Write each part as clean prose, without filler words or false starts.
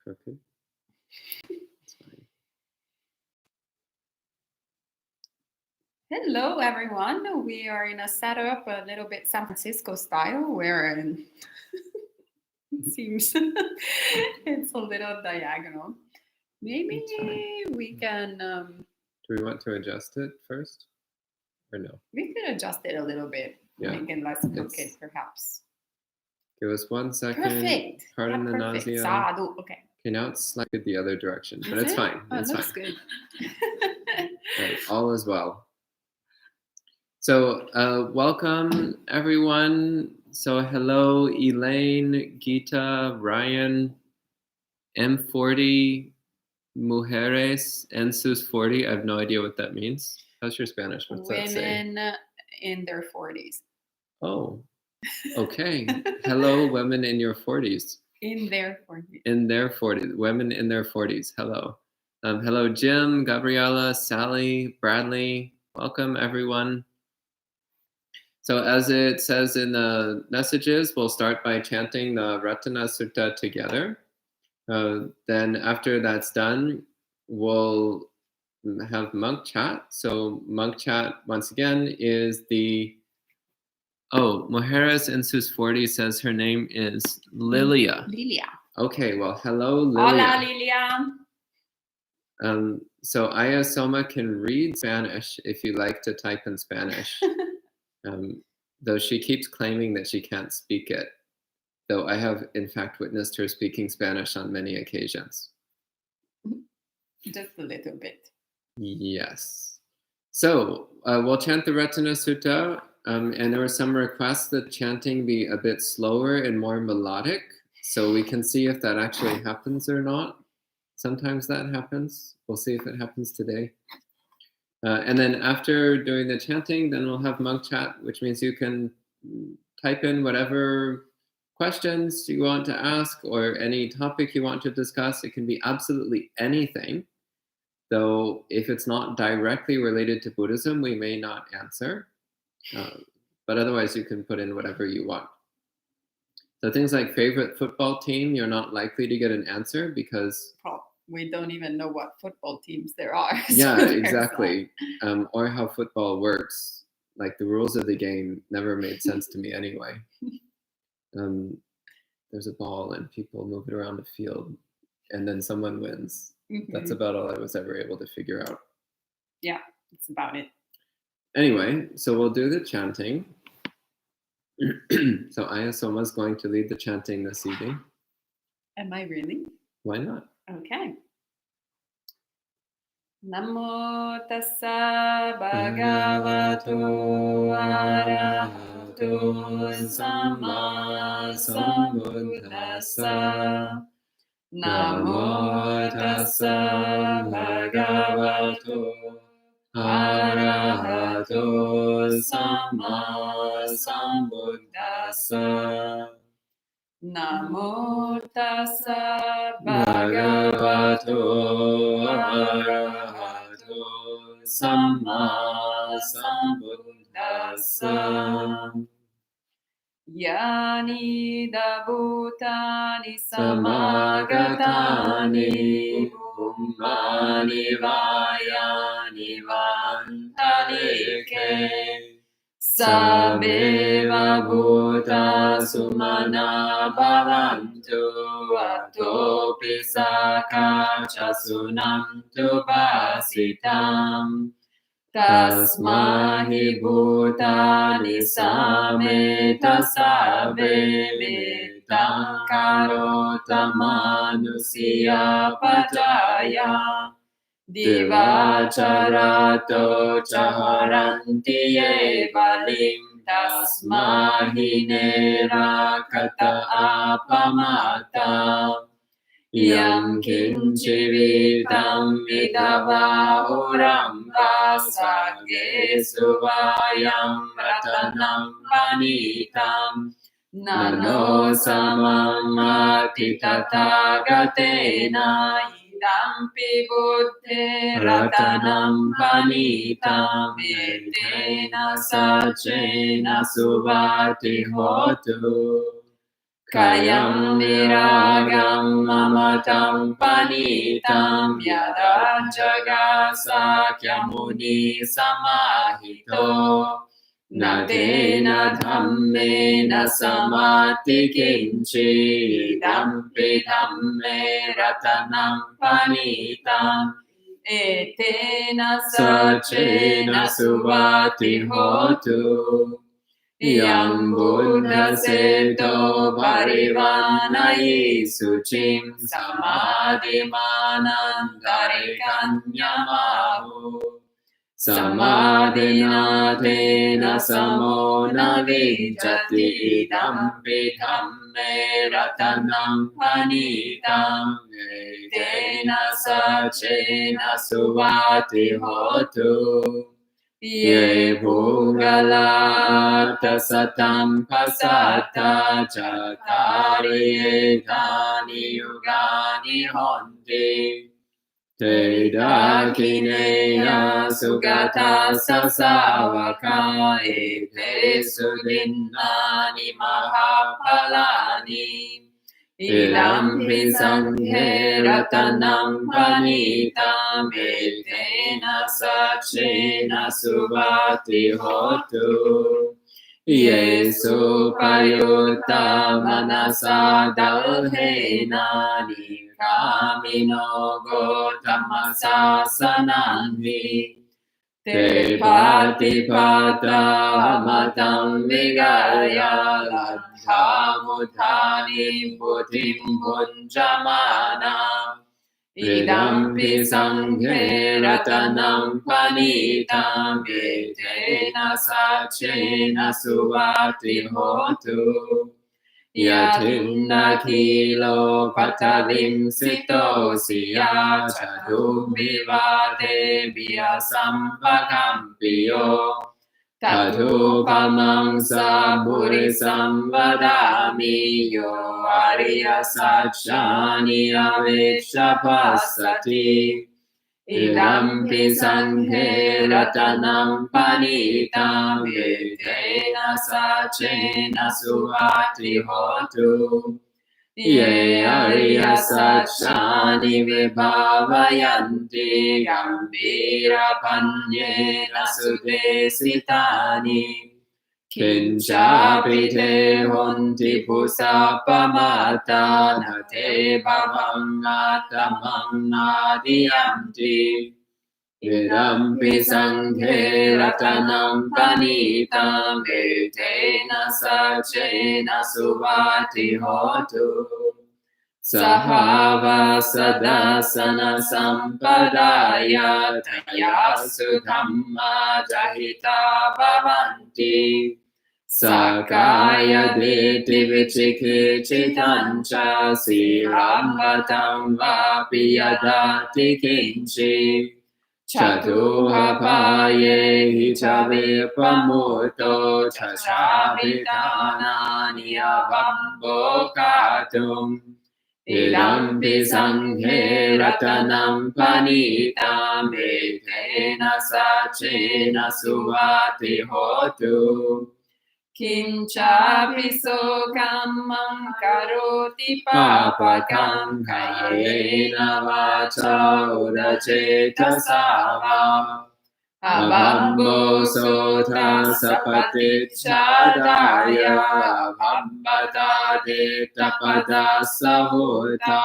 crooked. It's fine. Hello, everyone. We are in a setup a little bit San Francisco style, where it seems it's a little diagonal. Maybe we can. Do we want to adjust it first, or no? We could adjust it a little bit, make it less crooked, perhaps. Give us 1 second. Perfect. Pardon the nausea. Sadhu. Okay. Okay, now it's slightly the other direction, but it's fine. It's looks fine. Good. Right, all is well. So, welcome everyone. So, hello, Elaine, Gita, Ryan, M40, Mujeres, and Sus 40. I have no idea what that means. How's your Spanish? What's that say? Women in their 40s. Oh, okay. Hello, women in your 40s. In their 40s. In their 40s. Women in their 40s. Hello. Hello, Jim, Gabriella, Sally, Bradley. Welcome, everyone. So as it says in the messages, we'll start by chanting the Ratana Sutta together. Then after that's done, we'll have monk chat. So monk chat, once again, is the... Oh, Mujeres in Sus 40 says her name is Lilia. Lilia. Okay, well, hello, Lilia. Hola, Lilia. So Aya Soma can read Spanish if you like to type in Spanish. Though she keeps claiming that she can't speak it. Though I have, in fact, witnessed her speaking Spanish on many occasions. Just a little bit. Yes. So we'll chant the Ratana Sutta. And there were some requests that chanting be a bit slower and more melodic. So we can see if that actually happens or not. Sometimes that happens. We'll see if it happens today. And then after doing the chanting, then we'll have monk chat, which means you can type in whatever questions you want to ask or any topic you want to discuss. It can be absolutely anything. Though if it's not directly related to Buddhism, we may not answer. But otherwise, you can put in whatever you want. So things like favorite football team, you're not likely to get an answer because... we don't even know what football teams there are. Yeah, exactly. Or how football works. Like the rules of the game never made sense to me anyway. There's a ball and people move it around the field and then someone wins. Mm-hmm. That's about all I was ever able to figure out. Yeah, that's about it. Anyway, so we'll do the chanting. So Aya Soma's going to lead the chanting this evening. Am I really? Why not? Okay. Namo tassa bhagavato arahato samma sambuddhassa. Namo tassa bhagavato arahato samma sambuddhassa. Namo tassa bhagavato arahato samma sambuddhassa. Yani dabhutani samagatani ummani vayani vantalike. Sabeva bhuta sumana bhavantu atopi sakacha sunantu basitam. Tasmahi bhutani sameta sabe vitam karota manusiya pajaya. Divacharato chaharanti evalim tasmahi nerakata apamata. Yam kinchivitam vidava uramba sagge suvayam ratanam vanitam. Nano samamati tathagatena idampi buddhe ratanam vanitam etena sacena suvati hotu. Kayam viragam mamatam panitam yada jaga sakyamuni samahito nadena dhammena samati kinchi dampi dhamme ratanam panitam etena sachena suvati hotu Yang Buddha Seto Parivanayi Suchim Samadhimanam Darikanyamahu Samadhina Tena Samona Vijati Dampi Dhamme Ratanam Panitam Tena Sachena Suvati Hotu Ye Bhugala Tasatam Pasata Chatari Gani Yugani Honti Te Dakineya Sugata Sasavaka Ete Sudinnani Mahapalani Idampi Sanghe Ratanam Panitam Etena Sachena Suvati Hotu Yesu Payutta Manasa Dalhena Nikamino Gotamasa Sananvi Te patipata matam vigaya ladha mudhani buddhim punjamana idampi sanghe ratanam panitam etena sachena suvati hotu Yatinda kilo patalim sito siya chadum vivade via sampakampiyo Tatupamang saburi samvadami yo ariya sachani avishapasati Idampi sanghe ratanam panitam etena sachena suvati hotu Ye ariya sachani vibhavayanti gambira panyena sudesitani Kinchapi te honti pusapamata nate bhavangatamang nadiyanti Idampi sanghe ratanam panitam etena sachena suvati hotu Sahava sadasana sampadaya taya sudhamma jahita bhavanti Sakaya diti vichiki chitancha siramvatam vapi yadati kinchi Chatuha paye hichavi pamuto chachabhitanani avambo katum Idampi sanghe ratanam panitam etena sachena suvati hotu Kinchapi sokamam karoti papakam kayena vacha udacetasava Avambo sotra sapatichadaya avambata detapada sahuta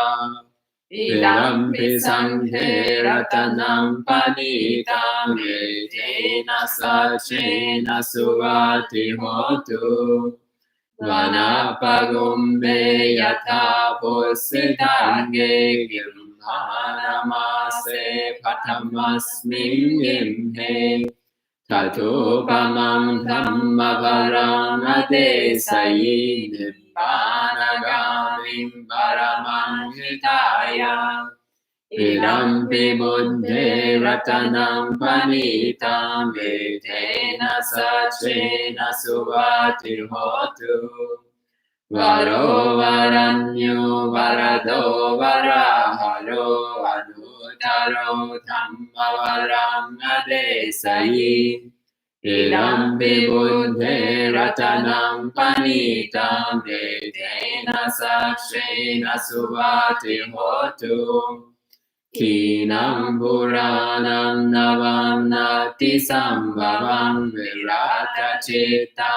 Idampi sanghe ratanam panitam etena sachena suvati hotu Vanapagumbe yatha pusidange gimhanamase patamasmin imhe Tatupamam dhammavaram adesayi nibbanagamim paramam hitaya Idampi buddhe ratanam panitam etena sachena suvati hotu Varo varanyo varado varaharo anutaro dhammavaram adesayi Idampi buddhe ratanam panitam yedena sakshena suvati hotu. Kinam puranam navam nati sambhavam virata citta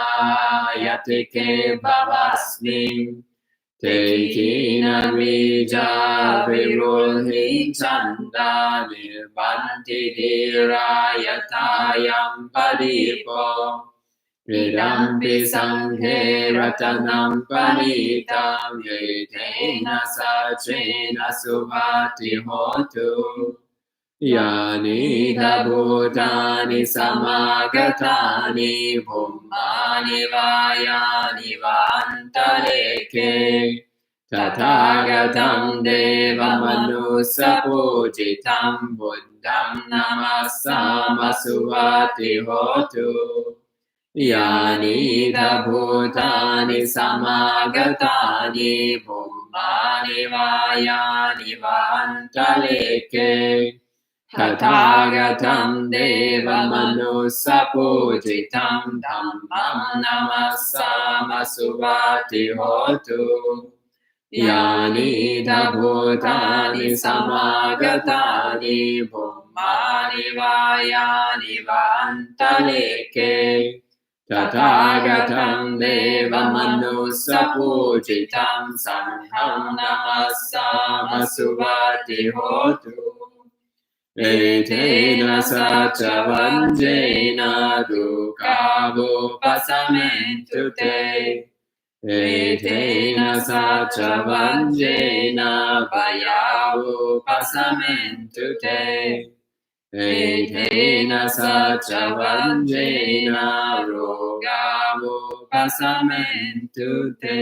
yatike bhavasmi. Tekina bija virulhi chanda nirbanti dirayatayam padipo. Vidampi sanghe ratanam panitam yetena sachena subhati hotu. Yani bhutani samagatani bhummani vayani vantaleke. Tathagatam deva manusapujitam buddham namasamasuvati hotu. Yani bhutani samagatani bhummani vayani vantaleke. Tathagatam deva manusapujitam dhammam namasamasuvati hotu. Yani bhutani samagatani bhummani vayani vantaleke. Tathagatam deva manusapujitam sangham namasamasuvati hotu. Etena sachavanjena dukhavupasamentu te. Etena sachavanjena vayavupasamentu te. Etena sachavanjena rogavupasamentu te.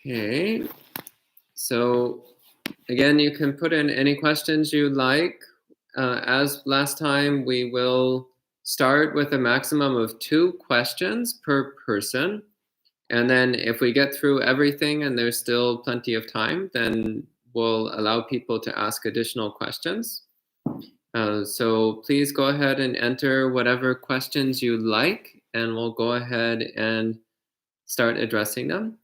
Okay, so again, you can put in any questions you like. As last time, we will start with a maximum of 2 questions per person. And then if we get through everything and there's still plenty of time, then we'll allow people to ask additional questions. So please go ahead and enter whatever questions you like, and we'll go ahead and start addressing them.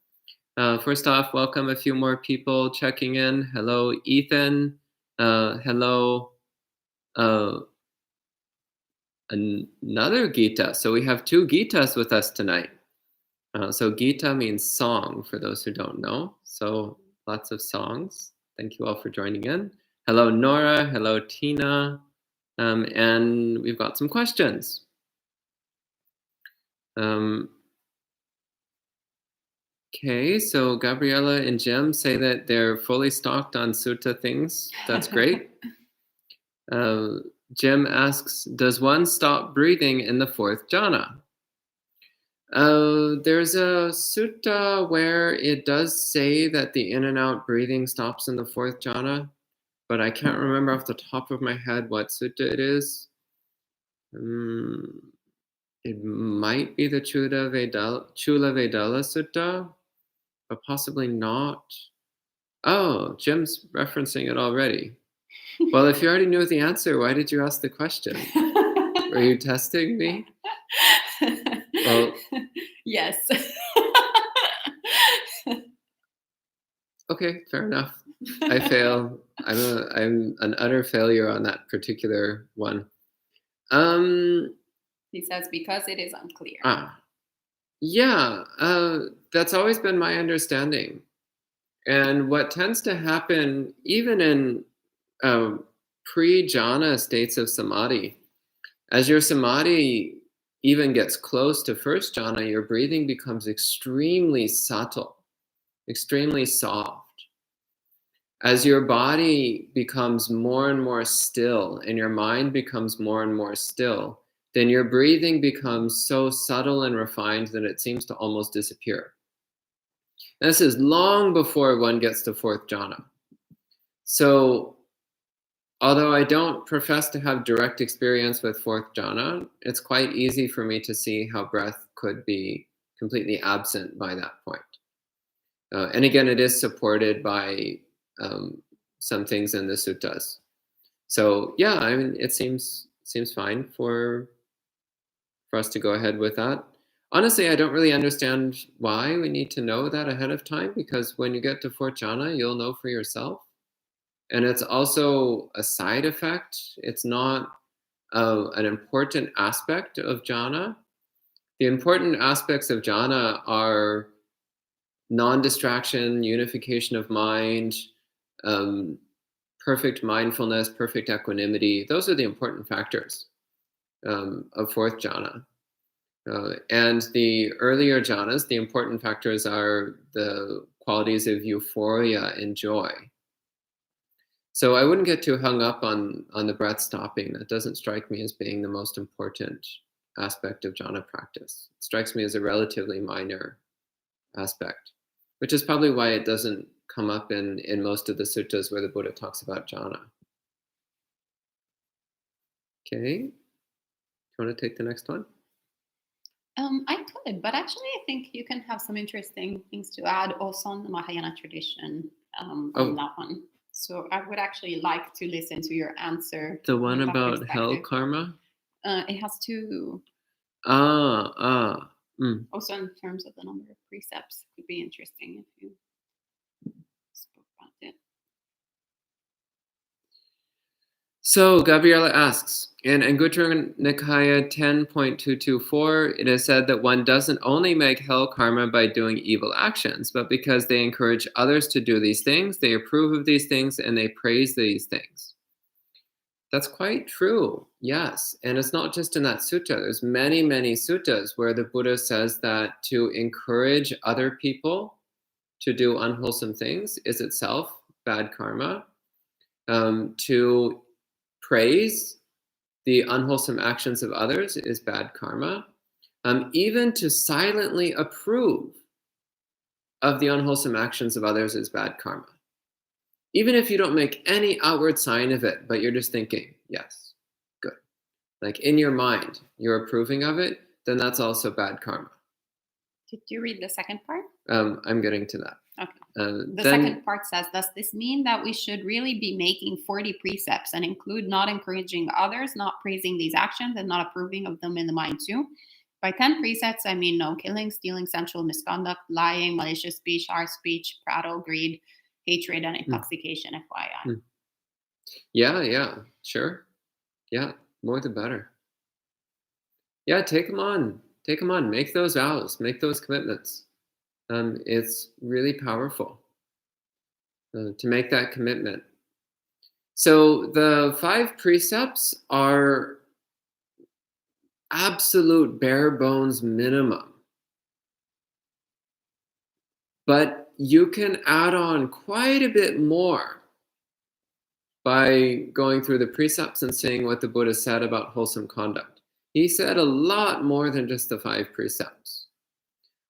First off, welcome a few more people checking in. Hello, Ethan. Hello, another Gita. So we have 2 Gitas with us tonight. So Gita means song, for those who don't know. So lots of songs. Thank you all for joining in. Hello, Nora. Hello, Tina. And we've got some questions. Okay, so Gabriella and Jim say that they're fully stocked on sutta things. That's great. Jim asks, does one stop breathing in the 4th jhana? There's a sutta where it does say that the in and out breathing stops in the 4th jhana, but I can't remember off the top of my head what sutta it is. It might be the Chula Vedala Sutta, but possibly not. Oh, Jim's referencing it already. Well, if you already knew the answer, why did you ask the question? Were you testing me? Well, yes. Okay, fair enough. I fail. I'm an utter failure on that particular one. He says because it is unclear. Yeah, that's always been my understanding. And what tends to happen, even in pre-jhana states of samadhi, as your samadhi even gets close to 1st jhana, your breathing becomes extremely subtle, extremely soft. As your body becomes more and more still and your mind becomes more and more still, then your breathing becomes so subtle and refined that it seems to almost disappear. And this is long before one gets to 4th jhana. So, although I don't profess to have direct experience with 4th jhana, it's quite easy for me to see how breath could be completely absent by that point. And again, it is supported by some things in the suttas. So yeah, I mean, it seems fine for us to go ahead with that. Honestly, I don't really understand why we need to know that ahead of time, because when you get to fourth jhana, you'll know for yourself. And it's also a side effect. It's not an important aspect of jhana. The important aspects of jhana are non-distraction, unification of mind, perfect mindfulness, perfect equanimity. Those are the important factors of fourth jhana. And the earlier jhanas, the important factors are the qualities of euphoria and joy. So I wouldn't get too hung up on the breath stopping. That doesn't strike me as being the most important aspect of jhana practice. It strikes me as a relatively minor aspect, which is probably why it doesn't come up in most of the suttas where the Buddha talks about jhana. Okay. Do you want to take the next one? I could, but actually I think you can have some interesting things to add also on the Mahayana tradition on that one. So I would actually like to listen to your answer. The one about hell karma? It has to... Also in terms of the number of precepts, it could be interesting if you spoke about it. So Gabriela asks, in Anguttara Nikaya 10.224, it is said that one doesn't only make hell karma by doing evil actions, but because they encourage others to do these things, they approve of these things, and they praise these things. That's quite true, yes. And it's not just in that sutta. There's many, many suttas where the Buddha says that to encourage other people to do unwholesome things is itself bad karma. To praise the unwholesome actions of others is bad karma. Even to silently approve of the unwholesome actions of others is bad karma. Even if you don't make any outward sign of it, but you're just thinking, yes, good. Like in your mind, you're approving of it, then that's also bad karma. Did you read the second part? I'm getting to that. Okay. The second part says, does this mean that we should really be making 40 precepts and include not encouraging others, not praising these actions, and not approving of them in the mind too? By 10 precepts, I mean no killing, stealing, sensual misconduct, lying, malicious speech, harsh speech, prattle, greed, hatred, and intoxication, FYI. Yeah, sure. Yeah, more the better. Yeah, take them on. Make those vows. Make those commitments. It's really powerful to make that commitment. So the 5 precepts are absolute bare bones minimum. But you can add on quite a bit more by going through the precepts and seeing what the Buddha said about wholesome conduct. He said a lot more than just the 5 precepts.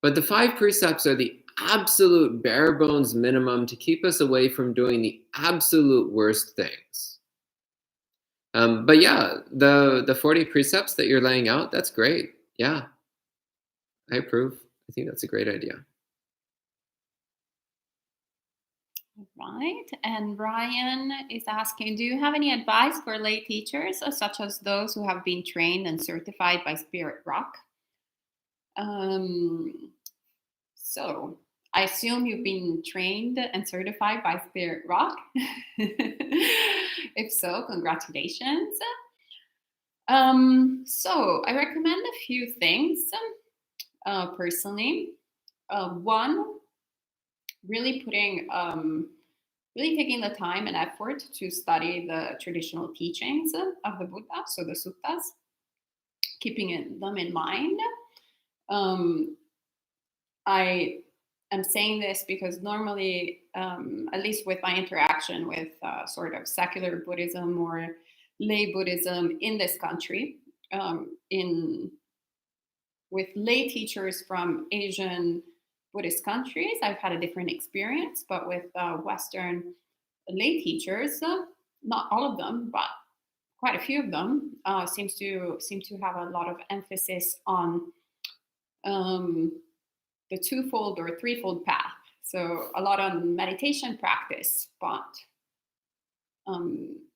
But the 5 precepts are the absolute bare bones minimum to keep us away from doing the absolute worst things. But yeah, the 40 precepts that you're laying out, that's great. Yeah, I approve. I think that's a great idea. Right. And Brian is asking, do you have any advice for lay teachers, such as those who have been trained and certified by Spirit Rock? So I assume you've been trained and certified by Spirit Rock. If so, congratulations. So I recommend a few things personally. One, really taking the time and effort to study the traditional teachings of the Buddha, so the suttas, keeping them in mind. I am saying this because normally, at least with my interaction with sort of secular Buddhism or lay Buddhism in this country, with lay teachers from Asian Buddhist countries, I've had a different experience. But with Western lay teachers, not all of them, but quite a few of them, seem to have a lot of emphasis on the twofold or threefold path. So a lot on meditation practice, but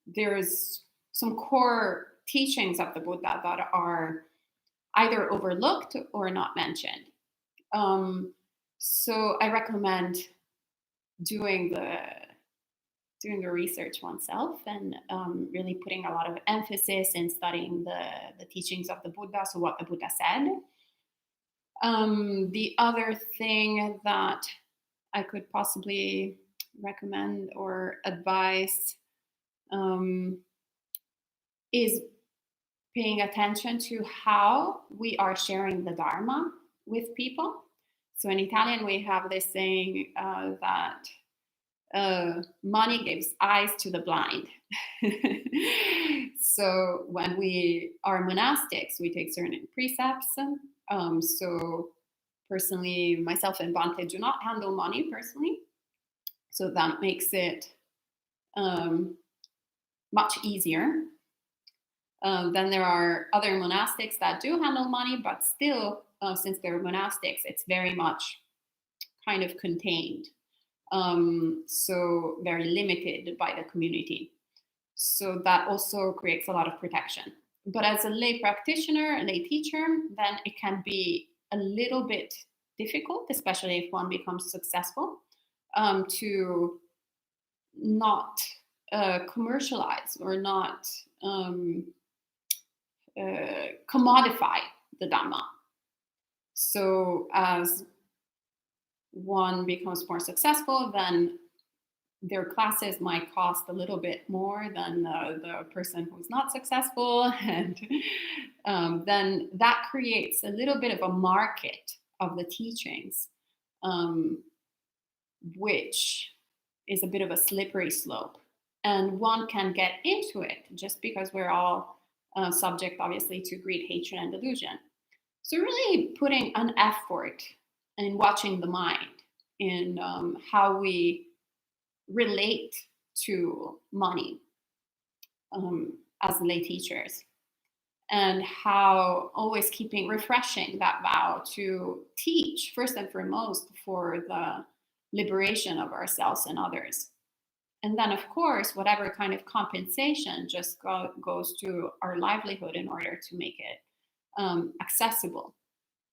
there's some core teachings of the Buddha that are either overlooked or not mentioned. So I recommend doing the research oneself and really putting a lot of emphasis in studying the teachings of the Buddha, so what the Buddha said. The other thing that I could possibly recommend or advise is paying attention to how we are sharing the Dharma with people. So in Italian, we have this saying that money gives eyes to the blind. So when we are monastics, we take certain precepts. So personally, myself and Bante do not handle money personally. So that makes it much easier. Then there are other monastics that do handle money, but still, since they're monastics, it's very much kind of contained. So very limited by the community. So that also creates a lot of protection. But as a lay practitioner, a lay teacher, then it can be a little bit difficult, especially if one becomes successful, to not commercialize or not commodify the Dhamma. So as one becomes more successful, then their classes might cost a little bit more than the person who's not successful. And then that creates a little bit of a market of the teachings, which is a bit of a slippery slope. And one can get into it just because we're all subject, obviously, to greed, hatred, and delusion. So really putting an effort in watching the mind, in how we relate to money as lay teachers, and how always refreshing that vow to teach first and foremost for the liberation of ourselves and others. And then, of course, whatever kind of compensation just goes to our livelihood in order to make it accessible,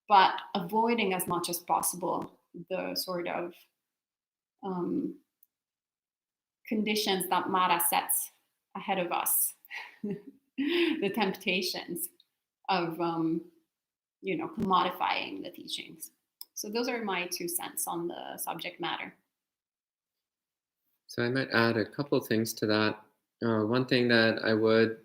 but avoiding as much as possible the sort of conditions that Mara sets ahead of us, the temptations of, commodifying the teachings. So those are my 2 cents on the subject matter. So I might add a couple of things to that. One thing that I would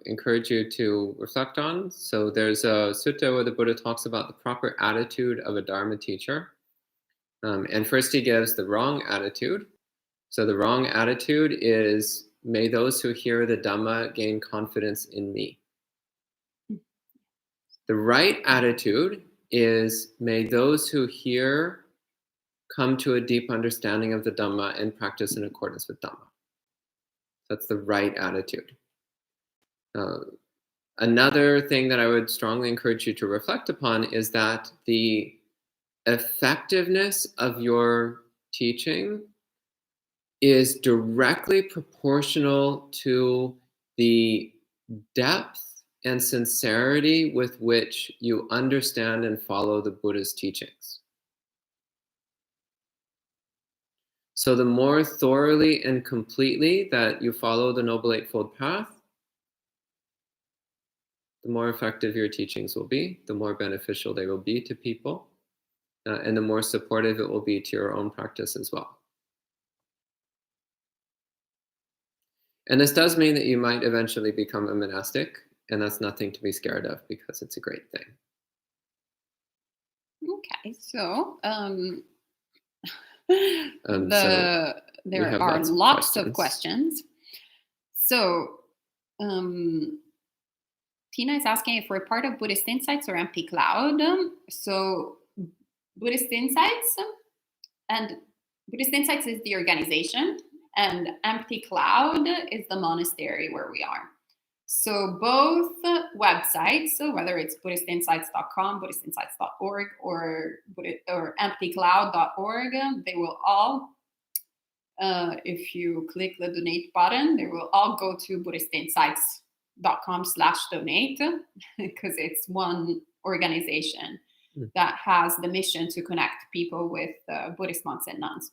encourage you to reflect on. So there's a sutta where the Buddha talks about the proper attitude of a Dharma teacher. And first he gives the wrong attitude. So the wrong attitude is, may those who hear the Dhamma gain confidence in me. The right attitude is, may those who hear come to a deep understanding of the Dhamma and practice in accordance with Dhamma. That's the right attitude. Another thing that I would strongly encourage you to reflect upon is that the effectiveness of your teaching is directly proportional to the depth and sincerity with which you understand and follow the Buddha's teachings. So the more thoroughly and completely that you follow the Noble Eightfold Path, the more effective your teachings will be, the more beneficial they will be to people, and the more supportive it will be to your own practice as well. And this does mean that you might eventually become a monastic, and that's nothing to be scared of because it's a great thing. Okay, so so there are lots of questions. So Tina is asking if we're part of Buddhist Insights or Empty Cloud. So Buddhist Insights is the organization, and Empty Cloud is the monastery where we are. So both websites, so whether it's BuddhistInsights.com, BuddhistInsights.org, or emptycloud.org, they will all, if you click the donate button, they will all go to BuddhistInsights.com/donate because it's one organization that has the mission to connect people with Buddhist monks and nuns.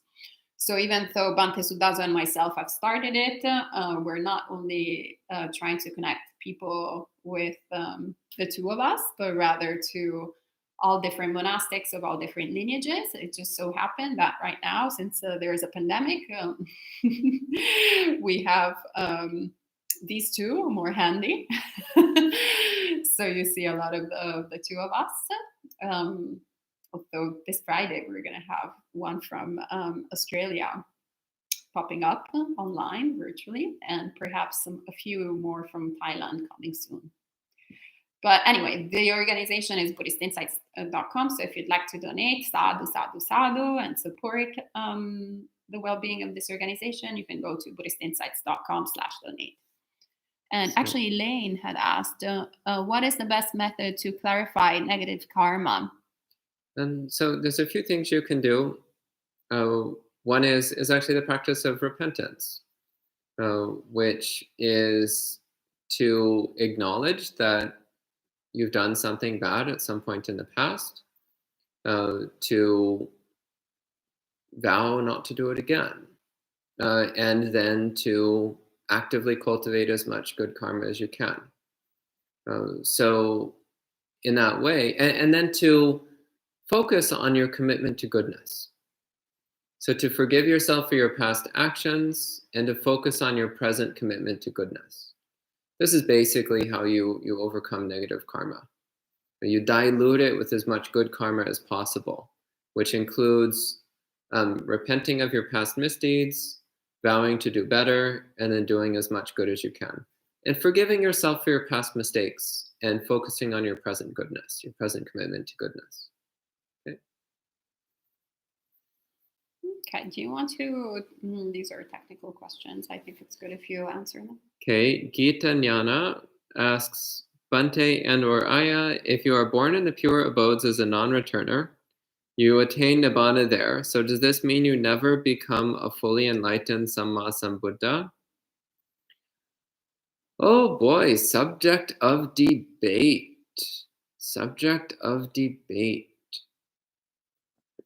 So even though Bhante Sudazo and myself have started it, we're not only trying to connect people with the two of us, but rather to all different monastics of all different lineages. It just so happened that right now, since there is a pandemic, we have these two more handy. So you see a lot of the two of us. Although this Friday we're going to have one from Australia popping up online virtually, and perhaps a few more from Thailand coming soon. But anyway, the organization is BuddhistInsights.com. So if you'd like to donate, sadhu, sadhu, sadhu, and support the well-being of this organization, you can go to BuddhistInsights.com/donate. And actually, Elaine had asked, what is the best method to clarify negative karma? And so there's a few things you can do. One is actually the practice of repentance, which is to acknowledge that you've done something bad at some point in the past, to vow not to do it again, and then to actively cultivate as much good karma as you can. So in that way, and then to focus on your commitment to goodness. So to forgive yourself for your past actions and to focus on your present commitment to goodness. This is basically how you overcome negative karma. You dilute it with as much good karma as possible, which includes repenting of your past misdeeds, vowing to do better, and then doing as much good as you can. And forgiving yourself for your past mistakes and focusing on your present goodness, your present commitment to goodness. Okay, do you want to, these are technical questions. I think it's good if you answer them. Okay, Gita Jnana asks, Bhante and or Aya, if you are born in the pure abodes as a non-returner, you attain Nibbana there. So does this mean you never become a fully enlightened Samma Sambuddha? Oh boy, subject of debate. Subject of debate.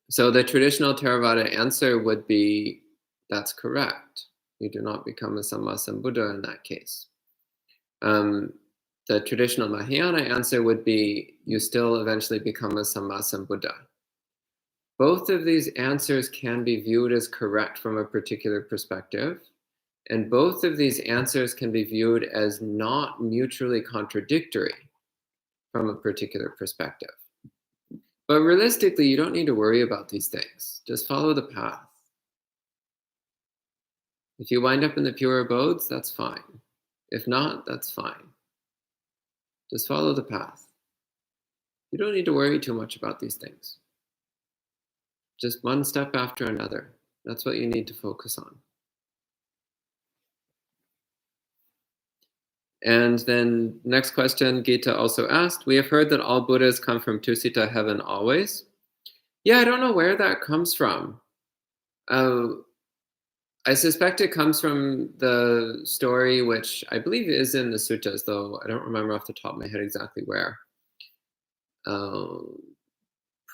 So the traditional Theravada answer would be, that's correct. You do not become a Samma Sambuddha in that case. The traditional Mahayana answer would be, you still eventually become a Samma Sambuddha. Both of these answers can be viewed as correct from a particular perspective, and both of these answers can be viewed as not mutually contradictory from a particular perspective. But realistically, you don't need to worry about these things. Just follow the path. If you wind up in the pure abodes, that's fine. If not, that's fine. Just follow the path. You don't need to worry too much about these things. Just one step after another. That's what you need to focus on. And then next question, Gita also asked, we have heard that all Buddhas come from Tusita heaven always. Yeah, I don't know where that comes from. I suspect it comes from the story, which I believe is in the suttas, though I don't remember off the top of my head exactly where.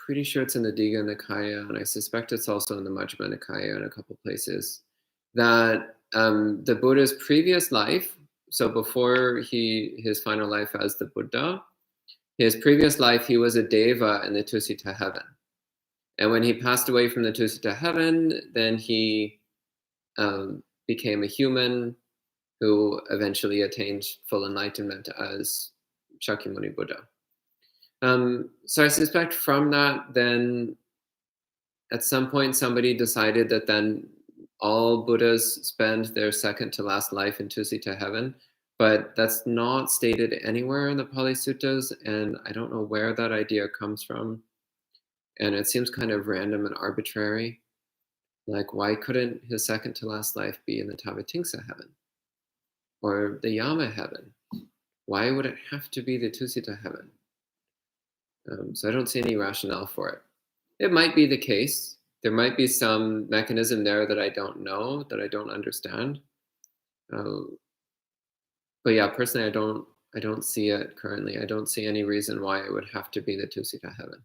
Pretty sure it's in the Digha Nikaya, and I suspect it's also in the Majjhima Nikaya in a couple places, that the Buddha's previous life, so before his final life as the Buddha, his previous life, he was a deva in the Tusita heaven. And when he passed away from the Tusita heaven, then he became a human who eventually attained full enlightenment as Shakyamuni Buddha. So I suspect from that, then at some point somebody decided that then all Buddhas spend their second to last life in Tusita heaven, but that's not stated anywhere in the Pali Suttas, and I don't know where that idea comes from. And it seems kind of random and arbitrary. Like, why couldn't his second to last life be in the Tavatimsa heaven? Or the Yama heaven? why would it have to be the Tusita heaven? So I don't see any rationale for it. It might be the case. There might be some mechanism there that I don't know, that I don't understand. But yeah, personally, I don't see it currently. I don't see any reason why it would have to be the Tusita heaven.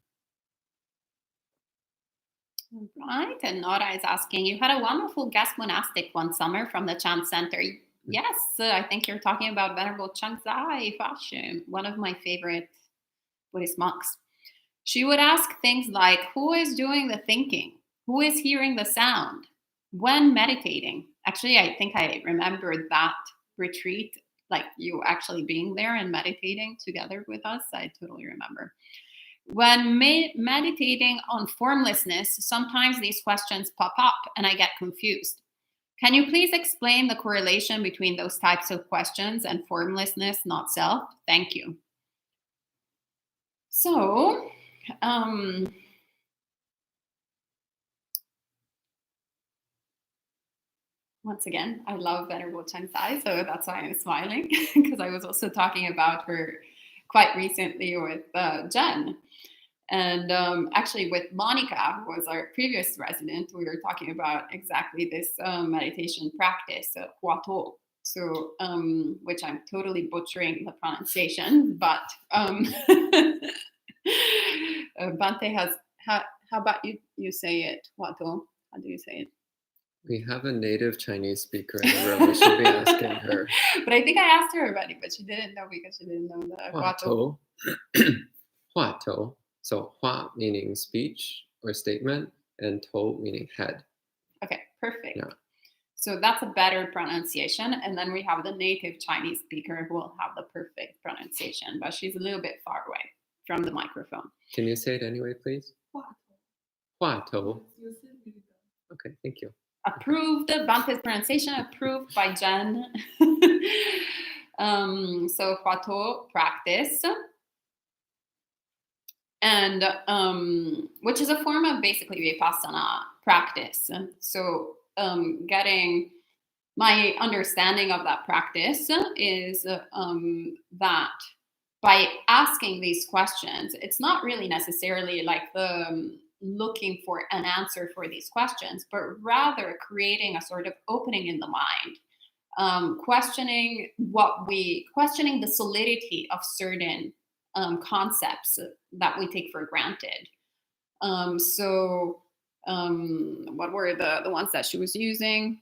Right, and Nora is asking, you had a wonderful guest monastic one summer from the Chan Center. Yes, I think you're talking about Venerable Changzai Fashion, one of my favorite Buddhist monks. She would ask things like, who is doing the thinking? Who is hearing the sound? When meditating? Actually, I think I remembered that retreat, like you actually being there and meditating together with us. I totally remember. When meditating on formlessness, sometimes these questions pop up and I get confused. Can you please explain the correlation between those types of questions and formlessness, not self? Thank you. So, once again, I love Venerable Changzai, so that's why I'm smiling, because I was also talking about her quite recently with Jen. And actually with Monica, who was our previous resident, we were talking about exactly this meditation practice, Huato. So, which I'm totally butchering the pronunciation, but Bante has, how about you say it, Huato? How do you say it? We have a native Chinese speaker in the room. We should be asking her. But I think I asked her already, but she didn't know because she didn't know the Huato. Huato. So hua meaning speech or statement, and to meaning head. Okay, perfect. Yeah. So that's a better pronunciation. And then we have the native Chinese speaker who will have the perfect pronunciation, but she's a little bit far away from the microphone. Can you say it anyway, please? Huato. Okay, thank you. Approved, Bante's pronunciation approved by Jen. So Huato practice. And which is a form of basically Vipassana practice. So getting my understanding of that practice is that by asking these questions, it's not really necessarily like the looking for an answer for these questions, but rather creating a sort of opening in the mind, questioning the solidity of certain concepts that we take for granted. So what were the ones that she was using?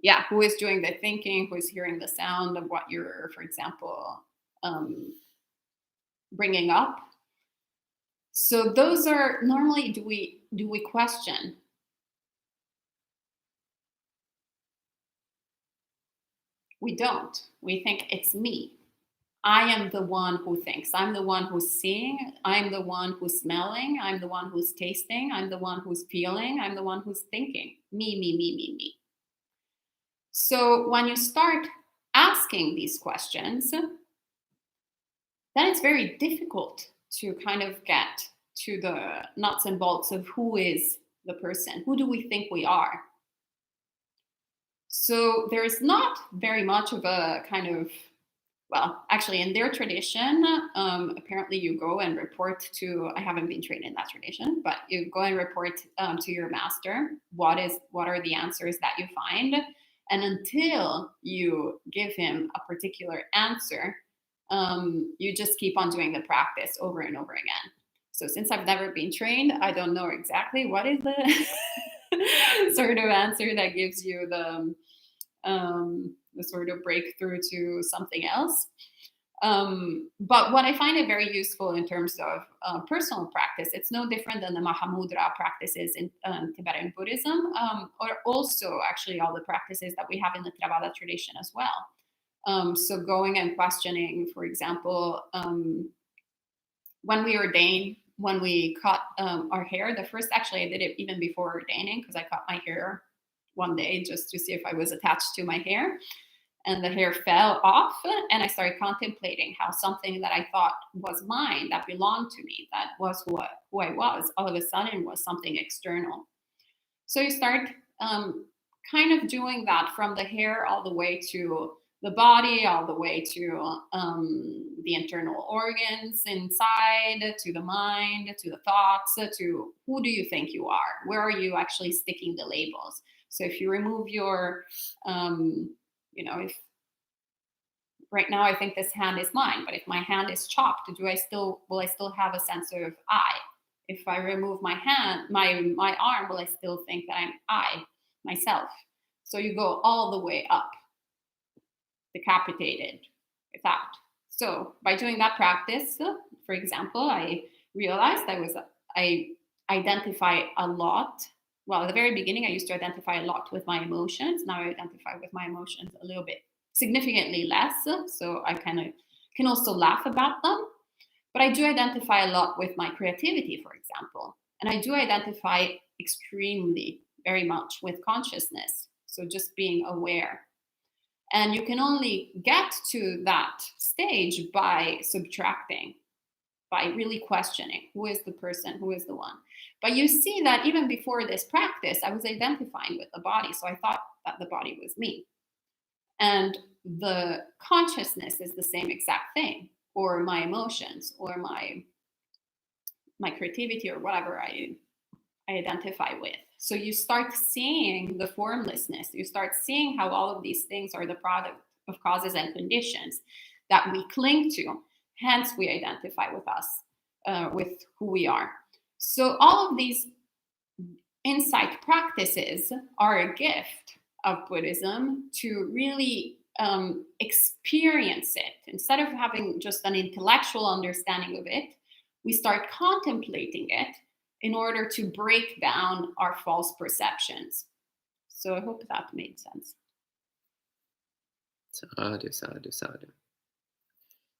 Yeah, who is doing the thinking, who is hearing the sound of what you're, for example, bringing up. So those are normally, do we question? We don't. We think it's me. I am the one who thinks. I'm the one who's seeing. I'm the one who's smelling. I'm the one who's tasting. I'm the one who's feeling. I'm the one who's thinking. Me, me, me, me, me. So when you start asking these questions, then it's very difficult to kind of get to the nuts and bolts of who is the person. Who do we think we are? So there's not very much of a kind of, well, actually in their tradition, apparently you go and report to, I haven't been trained in that tradition, but you go and report to your master, what are the answers that you find? And until you give him a particular answer, you just keep on doing the practice over and over again. So since I've never been trained, I don't know exactly what is the sort of answer that gives you the sort of breakthrough to something else. But what I find it very useful in terms of personal practice, it's no different than the Mahamudra practices in Tibetan Buddhism, or also actually all the practices that we have in the Theravada tradition as well. So going and questioning, for example, when we ordain, when we cut our hair, actually I did it even before ordaining because I cut my hair one day just to see if I was attached to my hair. And the hair fell off, and I started contemplating how something that I thought was mine, that belonged to me, that was who I was, all of a sudden was something external. So you start kind of doing that from the hair all the way to the body, all the way to the internal organs inside, to the mind, to the thoughts, to who do you think you are? Where are you actually sticking the labels? So if you remove your, if right now I think this hand is mine, but if my hand is chopped, will I still have a sense of I? If I remove my hand, my arm, will I still think that I'm I, myself? So you go all the way up, decapitated, without. So by doing that practice, for example, I realized I identify a lot. Well, at the very beginning, I used to identify a lot with my emotions. Now I identify with my emotions a little bit, significantly less. So I kind of can also laugh about them. But I do identify a lot with my creativity, for example. And I do identify extremely, very much with consciousness. So just being aware. And you can only get to that stage by subtracting, by really questioning who is the person, who is the one. But you see that even before this practice, I was identifying with the body. So I thought that the body was me. And the consciousness is the same exact thing, or my emotions, or my creativity, or whatever I identify with. So you start seeing the formlessness. You start seeing how all of these things are the product of causes and conditions that we cling to. Hence, we identify with us, with who we are. So all of these insight practices are a gift of Buddhism to really experience it. Instead of having just an intellectual understanding of it, we start contemplating it in order to break down our false perceptions. So I hope that made sense. Sadhu, sadhu, sadhu.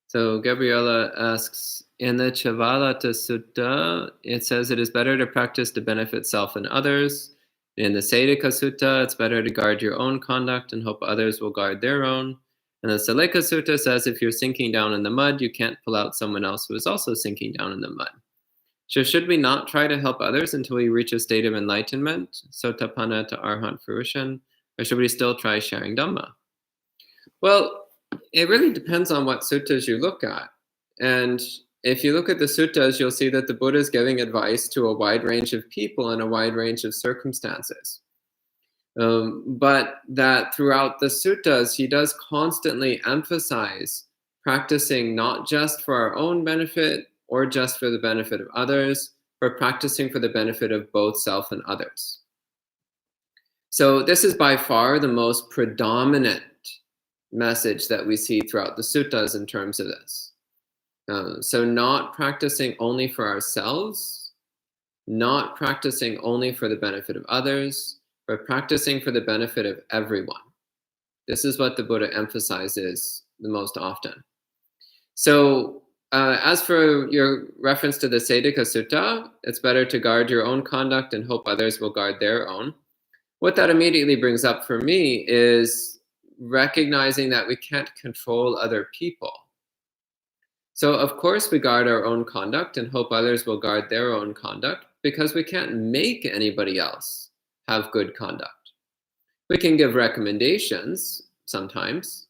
So Gabriella asks, in the Chavalata Sutta, it says it is better to practice to benefit self and others. In the Saddhika Sutta, it's better to guard your own conduct and hope others will guard their own. And the Saleka Sutta says if you're sinking down in the mud, you can't pull out someone else who is also sinking down in the mud. So should we not try to help others until we reach a state of enlightenment, Sotapanna to Arhat fruition, or should we still try sharing Dhamma? Well, it really depends on what suttas you look at. And if you look at the suttas, you'll see that the Buddha is giving advice to a wide range of people in a wide range of circumstances. But that throughout the suttas, he does constantly emphasize practicing not just for our own benefit or just for the benefit of others, but practicing for the benefit of both self and others. So this is by far the most predominant message that we see throughout the suttas in terms of this. So not practicing only for ourselves, not practicing only for the benefit of others, but practicing for the benefit of everyone. This is what the Buddha emphasizes the most often. So as for your reference to the Saddhika Sutta, it's better to guard your own conduct and hope others will guard their own. What that immediately brings up for me is recognizing that we can't control other people. So of course we guard our own conduct and hope others will guard their own conduct because we can't make anybody else have good conduct. We can give recommendations sometimes.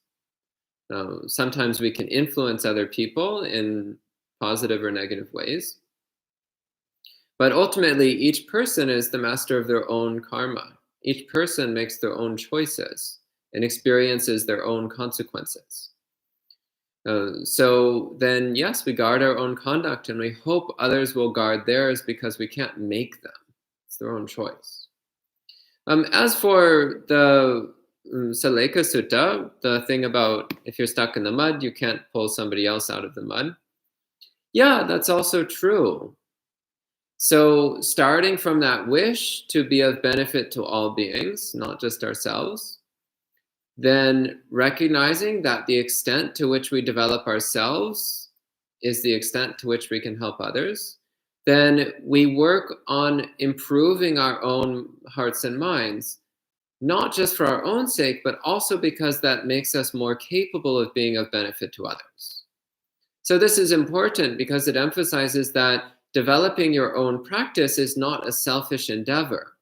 Sometimes we can influence other people in positive or negative ways. But ultimately, each person is the master of their own karma. Each person makes their own choices and experiences their own consequences. So then, yes, we guard our own conduct and we hope others will guard theirs because we can't make them. It's their own choice. As for the Saleka Sutta, the thing about if you're stuck in the mud, you can't pull somebody else out of the mud. Yeah, that's also true. So starting from that wish to be of benefit to all beings, not just ourselves, then recognizing that the extent to which we develop ourselves is the extent to which we can help others, then we work on improving our own hearts and minds, not just for our own sake, but also because that makes us more capable of being of benefit to others. So this is important because it emphasizes that developing your own practice is not a selfish endeavor.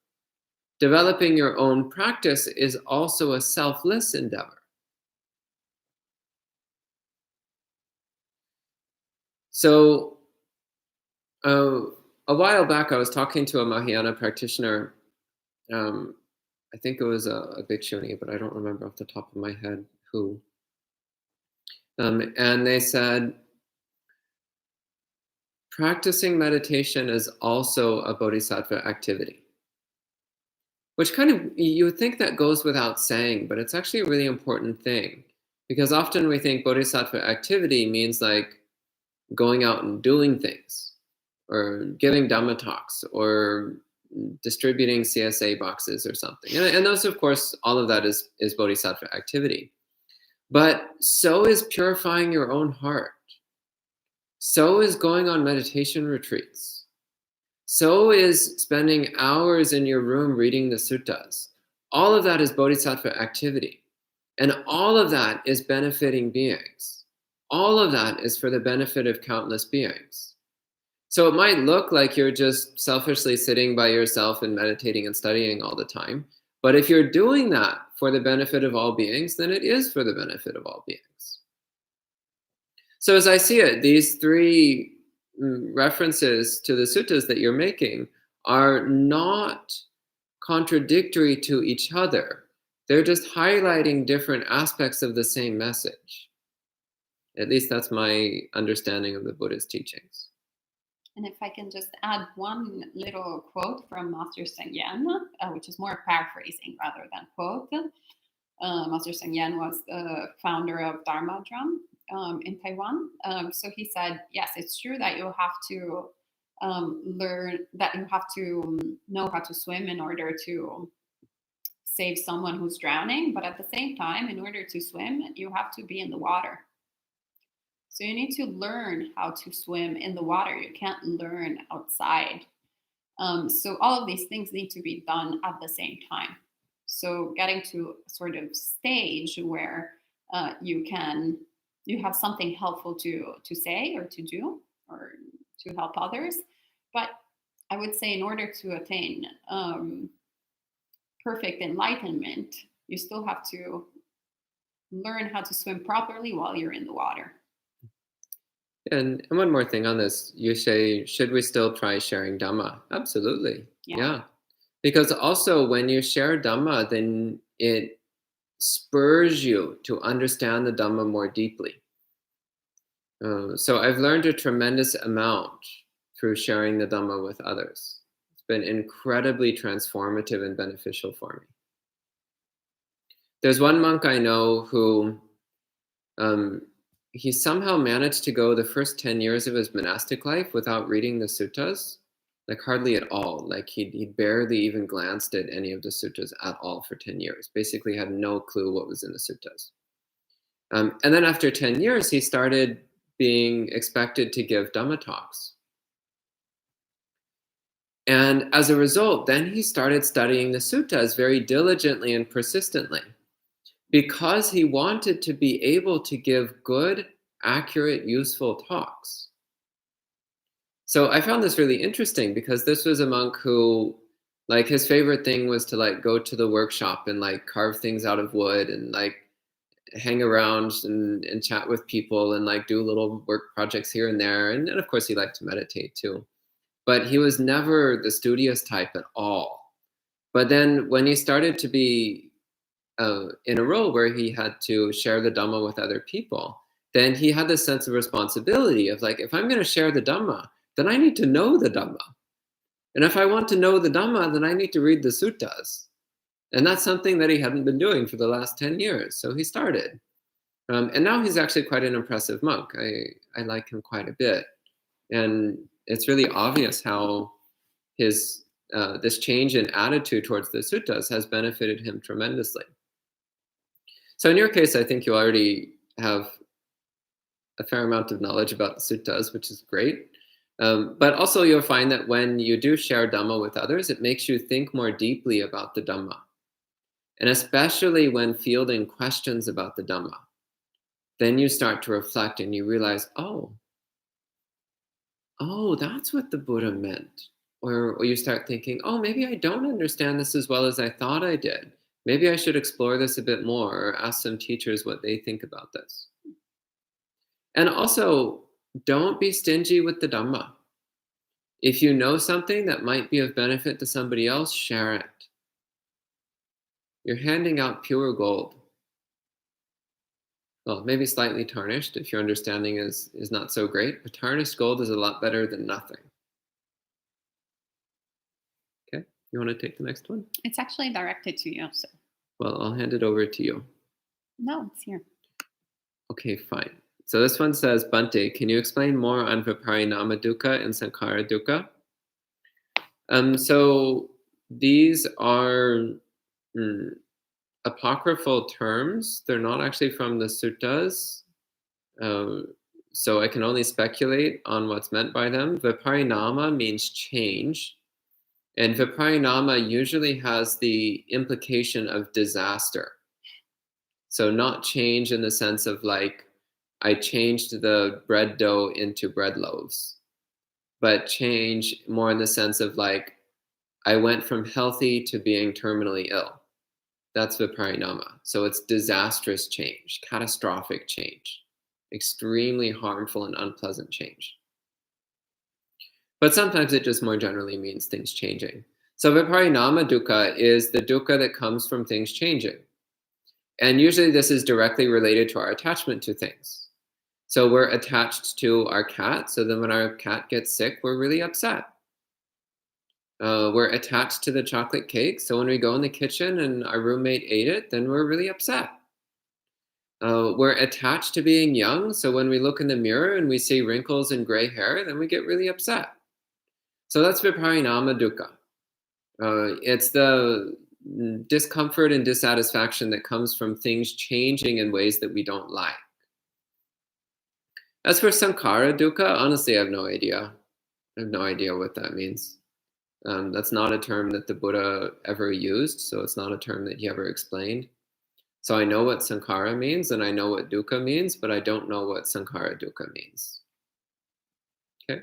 Developing your own practice is also a selfless endeavor. So a while back, I was talking to a Mahayana practitioner. I think it was a bhikshuni, but I don't remember off the top of my head who. And they said, practicing meditation is also a bodhisattva activity. Which kind of, you would think that goes without saying, but it's actually a really important thing. Because often we think bodhisattva activity means like going out and doing things, or giving Dhamma talks, or distributing CSA boxes or something. And those, of course, all of that is bodhisattva activity. But so is purifying your own heart. So is going on meditation retreats. So is spending hours in your room reading the suttas. All of that is bodhisattva activity. And all of that is benefiting beings. All of that is for the benefit of countless beings. So it might look like you're just selfishly sitting by yourself and meditating and studying all the time. But if you're doing that for the benefit of all beings, then it is for the benefit of all beings. So as I see it, these three references to the suttas that you're making are not contradictory to each other. They're just highlighting different aspects of the same message. At least that's my understanding of the Buddha's teachings. And if I can just add one little quote from Master Sangyen, which is more paraphrasing rather than quote. Master Sangyen was the founder of Dharma Drum in Taiwan. So he said, yes, it's true that you have to learn, that you have to know how to swim in order to save someone who's drowning. But at the same time, in order to swim, you have to be in the water. So you need to learn how to swim in the water. You can't learn outside. So all of these things need to be done at the same time. So getting to a sort of stage where you have something helpful to say or to do or to help others. But I would say in order to attain perfect enlightenment, you still have to learn how to swim properly while you're in the water. And one more thing on this, you say, should we still try sharing Dhamma? Absolutely. Yeah. Because also when you share Dhamma, then it spurs you to understand the Dhamma more deeply. So I've learned a tremendous amount through sharing the Dhamma with others. It's been incredibly transformative and beneficial for me. There's one monk I know who he somehow managed to go the first 10 years of his monastic life without reading the suttas, like hardly at all. Like he barely even glanced at any of the suttas at all for 10 years. Basically had no clue what was in the suttas. And then after 10 years, he started being expected to give Dhamma talks. And as a result, then he started studying the suttas very diligently and persistently, because he wanted to be able to give good, accurate, useful talks. So I found this really interesting because this was a monk who, like, his favorite thing was to like go to the workshop and like carve things out of wood and like hang around and chat with people and like do little work projects here and there. And of course he liked to meditate too. But he was never the studious type at all. But then when he started to be in a role where he had to share the Dhamma with other people, then he had this sense of responsibility of like, if I'm going to share the Dhamma, then I need to know the Dhamma. And if I want to know the Dhamma, then I need to read the suttas. And that's something that he hadn't been doing for the last 10 years. So he started. And now he's actually quite an impressive monk. I like him quite a bit. And it's really obvious how his this change in attitude towards the suttas has benefited him tremendously. So in your case, I think you already have a fair amount of knowledge about the suttas, which is great. But also you'll find that when you do share Dhamma with others, it makes you think more deeply about the Dhamma. And especially when fielding questions about the Dhamma, then you start to reflect and you realize, oh, that's what the Buddha meant. Or you start thinking, oh, maybe I don't understand this as well as I thought I did. Maybe I should explore this a bit more or ask some teachers what they think about this. And also, don't be stingy with the Dhamma. If you know something that might be of benefit to somebody else, share it. You're handing out pure gold. Well, maybe slightly tarnished if your understanding is not so great, but tarnished gold is a lot better than nothing. Okay, you want to take the next one? It's actually directed to you, so. Well, I'll hand it over to you. No, it's here. Okay, fine. So this one says, Bhante, can you explain more on Viparinama Dukkha and Sankhara Dukkha? So these are apocryphal terms. They're not actually from the suttas. So I can only speculate on what's meant by them. Viparinama means change. And Viparinama usually has the implication of disaster. So not change in the sense of like, I changed the bread dough into bread loaves, but change more in the sense of like, I went from healthy to being terminally ill. That's Viparinama. So it's disastrous change, catastrophic change, extremely harmful and unpleasant change. But sometimes it just more generally means things changing. So Viparinama Dukkha is the dukkha that comes from things changing. And usually this is directly related to our attachment to things. So we're attached to our cat. So then when our cat gets sick, we're really upset. We're attached to the chocolate cake. So when we go in the kitchen and our roommate ate it, then we're really upset. We're attached to being young. So when we look in the mirror and we see wrinkles and gray hair, then we get really upset. So that's Viparinama Dukkha. It's the discomfort and dissatisfaction that comes from things changing in ways that we don't like. As for Sankhara Dukkha, honestly, I have no idea. I have no idea what that means. That's not a term that the Buddha ever used, so it's not a term that he ever explained. So I know what Sankhara means, and I know what Dukkha means, but I don't know what Sankhara Dukkha means. Okay?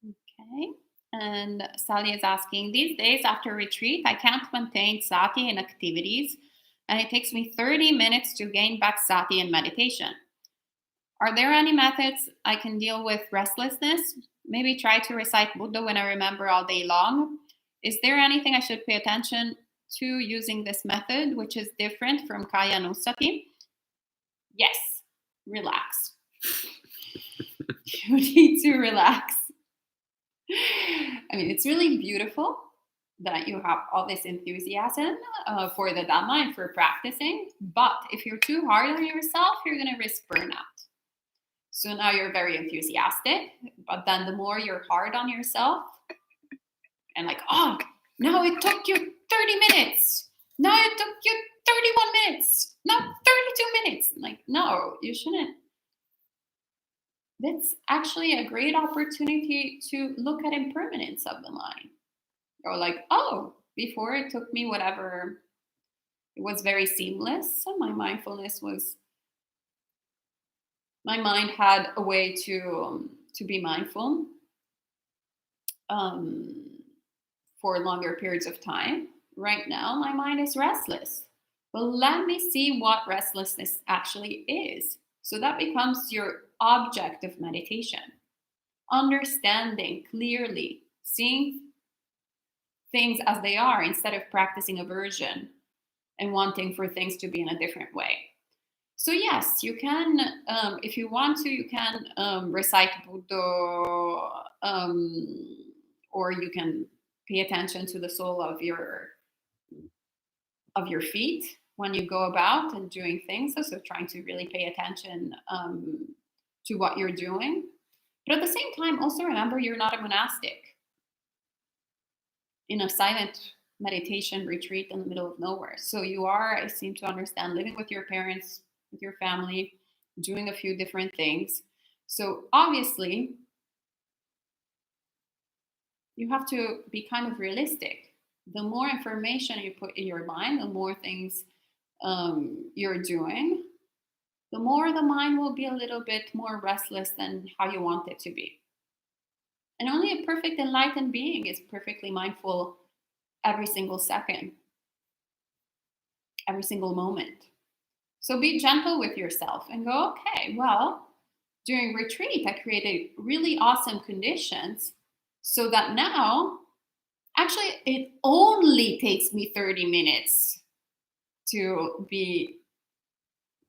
Okay. And Sally is asking, these days after retreat, I can't maintain sati in activities, and it takes me 30 minutes to gain back sati in meditation. Are there any methods I can deal with restlessness? Maybe try to recite Buddha when I remember all day long. Is there anything I should pay attention to using this method, which is different from Kaya Nusati? Yes, relax. You need to relax. I mean, it's really beautiful that you have all this enthusiasm for the Dhamma and for practicing. But if you're too hard on yourself, you're going to risk burnout. So now you're very enthusiastic, but then the more you're hard on yourself and like, oh, now it took you 30 minutes. Now it took you 31 minutes. Now 32 minutes. Like, no, you shouldn't. That's actually a great opportunity to look at impermanence of the mind. Or like, oh, before it took me whatever, it was very seamless. So my mind had a way to be mindful for longer periods of time. Right now, my mind is restless. Well, let me see what restlessness actually is. So that becomes your object of meditation. Understanding clearly, seeing things as they are instead of practicing aversion and wanting for things to be in a different way. So yes, you can, if you want to, you can recite Buddha, or you can pay attention to the sole of your feet when you go about and doing things. So trying to really pay attention to what you're doing. But at the same time, also remember you're not a monastic in a silent meditation retreat in the middle of nowhere. So you are, I seem to understand, living with your parents, with your family, doing a few different things. So obviously, you have to be kind of realistic. The more information you put in your mind, the more things you're doing, the more the mind will be a little bit more restless than how you want it to be. And only a perfect enlightened being is perfectly mindful every single second, every single moment. So be gentle with yourself and go, okay, well, during retreat, I created really awesome conditions so that now, actually, it only takes me 30 minutes to be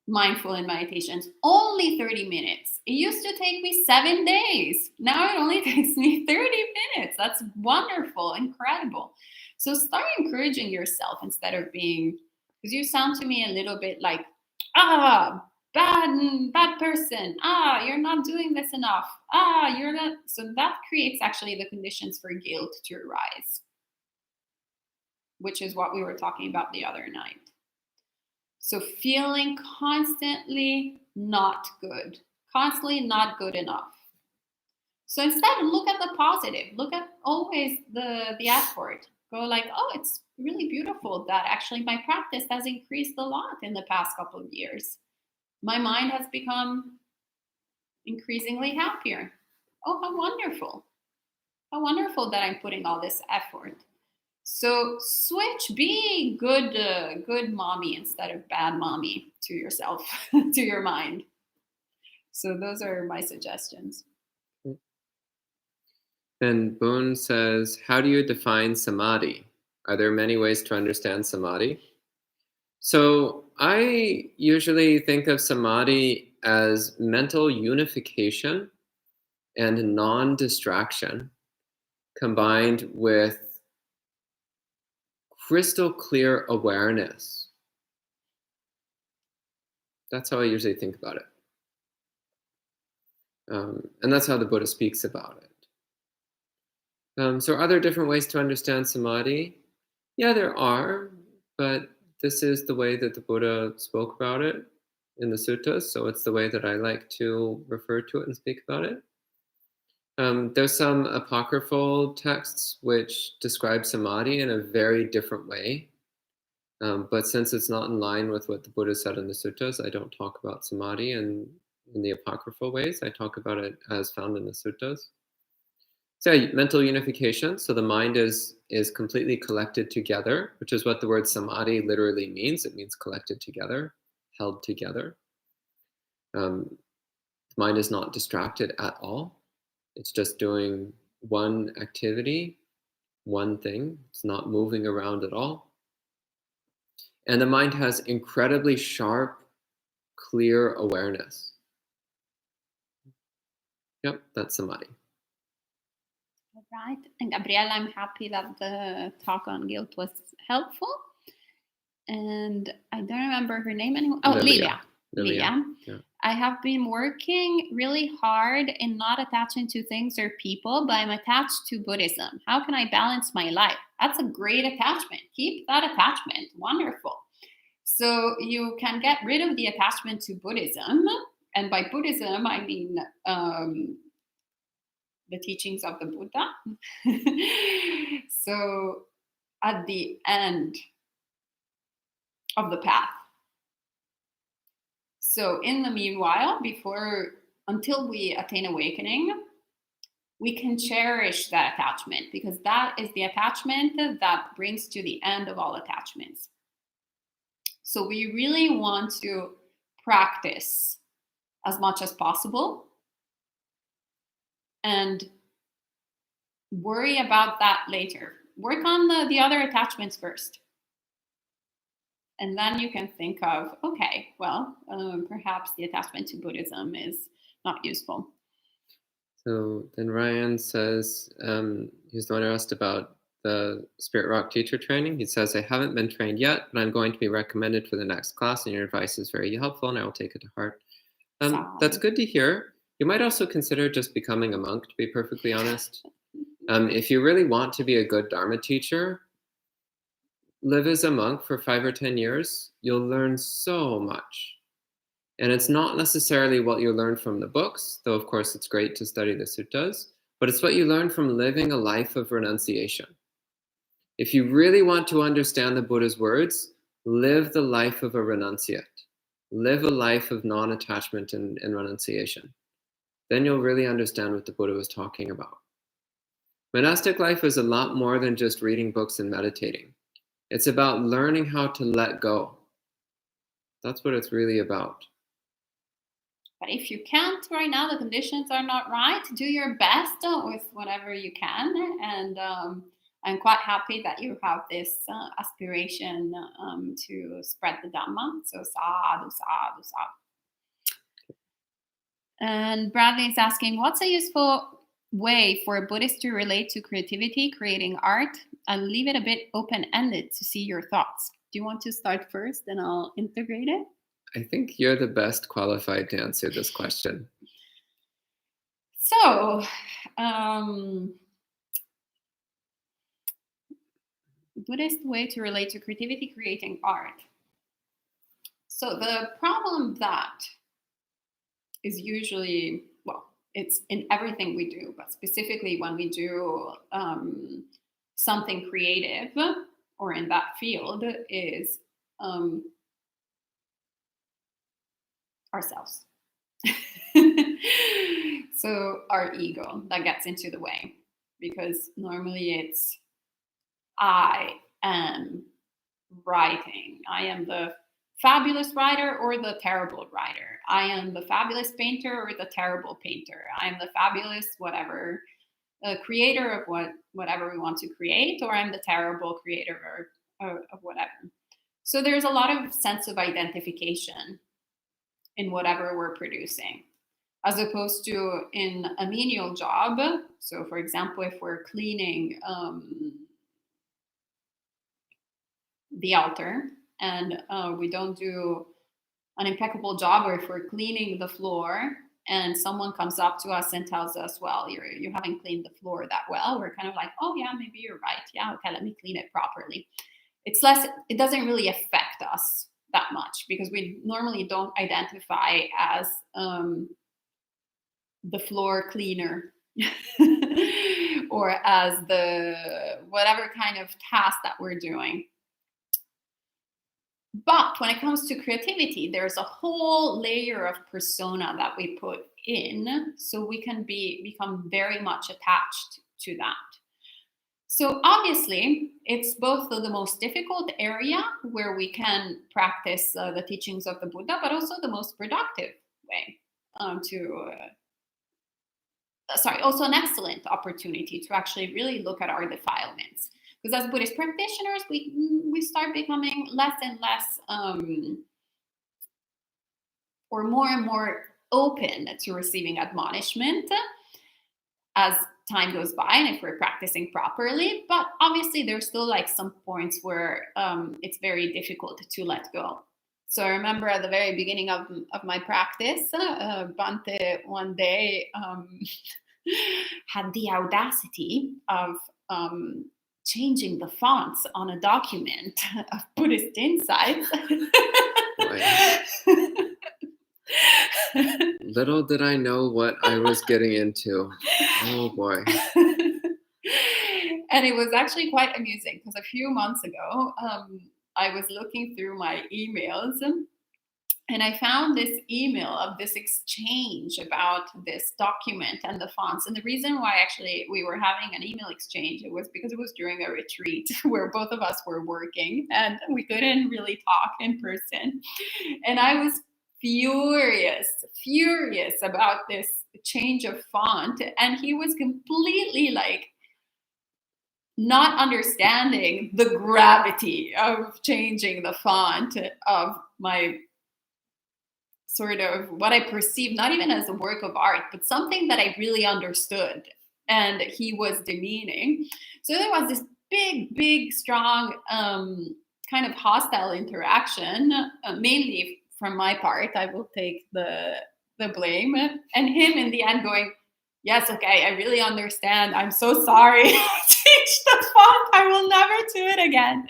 mindful in meditations. Only 30 minutes. It used to take me 7 days. Now it only takes me 30 minutes. That's wonderful, incredible. So start encouraging yourself instead of being, because you sound to me a little bit like, bad person. You're not doing this enough. You're not. So that creates actually the conditions for guilt to arise, which is what we were talking about the other night. So feeling constantly not good, constantly not good enough. So instead, look at the positive. Look at always the effort. Go like, oh, it's really beautiful that actually my practice has increased a lot in the past couple of years. My mind has become increasingly happier. Oh, how wonderful. How wonderful that I'm putting all this effort. So switch, be good mommy instead of bad mommy to yourself, to your mind. So those are my suggestions. And Boone says, how do you define samadhi? Are there many ways to understand samadhi? So I usually think of samadhi as mental unification and non-distraction combined with crystal clear awareness. That's how I usually think about it. And that's how the Buddha speaks about it. So are there different ways to understand samadhi? Yeah, there are, but this is the way that the Buddha spoke about it in the suttas, so it's the way that I like to refer to it and speak about it. There's some apocryphal texts which describe samadhi in a very different way. But since it's not in line with what the Buddha said in the suttas, I don't talk about samadhi in the apocryphal ways. I talk about it as found in the suttas. So yeah, mental unification. So the mind is completely collected together, which is what the word samadhi literally means. It means collected together, held together. The mind is not distracted at all. It's just doing one activity, one thing. It's not moving around at all. And the mind has incredibly sharp, clear awareness. Yep, that's samadhi. All right. And Gabriella, I'm happy that the talk on guilt was helpful. And I don't remember her name anymore. Oh, Lilia. Yeah. I have been working really hard in not attaching to things or people, but I'm attached to Buddhism. How can I balance my life? That's a great attachment. Keep that attachment. Wonderful. So you can get rid of the attachment to Buddhism. And by Buddhism, I mean the teachings of the Buddha. So at the end of the path. So in the meanwhile, until we attain awakening, we can cherish that attachment because that is the attachment that brings to the end of all attachments. So we really want to practice as much as possible and worry about that later. Work on the other attachments first. And then you can think of, okay, well, perhaps the attachment to Buddhism is not useful. So then Ryan says, he's the one who asked about the Spirit Rock teacher training. He says, I haven't been trained yet, but I'm going to be recommended for the next class, and your advice is very helpful, and I will take it to heart. That's good to hear. You might also consider just becoming a monk, to be perfectly honest. If you really want to be a good Dharma teacher, live as a monk for 5 or 10 years. You'll learn so much. And it's not necessarily what you learn from the books, though of course it's great to study the suttas, but it's what you learn from living a life of renunciation. If you really want to understand the Buddha's words, live the life of a renunciate. Live a life of non-attachment and renunciation. Then you'll really understand what the Buddha was talking about. Monastic life is a lot more than just reading books and meditating. It's about learning how to let go. That's what it's really about. But if you can't right now, the conditions are not right, do your best with whatever you can. And I'm quite happy that you have this aspiration to spread the Dhamma. So sadhu, sadhu, sadhu. And Bradley is asking, what's a useful way for a Buddhist to relate to creativity, creating art, and leave it a bit open-ended to see your thoughts? Do you want to start first, and I'll integrate it? I think you're the best qualified to answer this question. So, Buddhist way to relate to creativity, creating art. So the problem that is usually, well, it's in everything we do, but specifically when we do something creative or in that field, is ourselves. So our ego that gets into the way, because normally it's I am writing. I am the fabulous writer or the terrible writer. I am the fabulous painter or the terrible painter. I am the fabulous whatever creator of whatever we want to create, or I'm the terrible creator of whatever. So there's a lot of sense of identification in whatever we're producing, as opposed to in a menial job. So for example, if we're cleaning the altar and we don't do an impeccable job, or if we're cleaning the floor and someone comes up to us and tells us, well, you haven't cleaned the floor that well, we're kind of like, oh yeah, maybe you're right. Yeah, okay, let me clean it properly. It doesn't really affect us that much, because we normally don't identify as the floor cleaner or as the whatever kind of task that we're doing. But when it comes to creativity, there's a whole layer of persona that we put in, so we can become very much attached to that. So obviously, it's both the most difficult area where we can practice the teachings of the Buddha, but also the most productive way also an excellent opportunity to actually really look at our defilements. Because as Buddhist practitioners, we start becoming less and less, or more and more open to receiving admonishment as time goes by, and if we're practicing properly. But obviously, there's still like some points where it's very difficult to let go. So I remember at the very beginning of my practice, Bante one day had the audacity of changing the fonts on a document of Buddhist insights. Little did I know what I was getting into. Oh boy. And it was actually quite amusing, because a few months ago, I was looking through my emails and I found this email of this exchange about this document and the fonts. And the reason why actually we were having an email exchange, it was because it was during a retreat where both of us were working and we couldn't really talk in person. And I was furious about this change of font. And he was completely like not understanding the gravity of changing the font of my sort of what I perceived, not even as a work of art, but something that I really understood. And he was demeaning. So there was this big, strong kind of hostile interaction, mainly from my part. I will take the blame. And him in the end going, yes, okay, I really understand. I'm so sorry. Change the font. I will never do it again.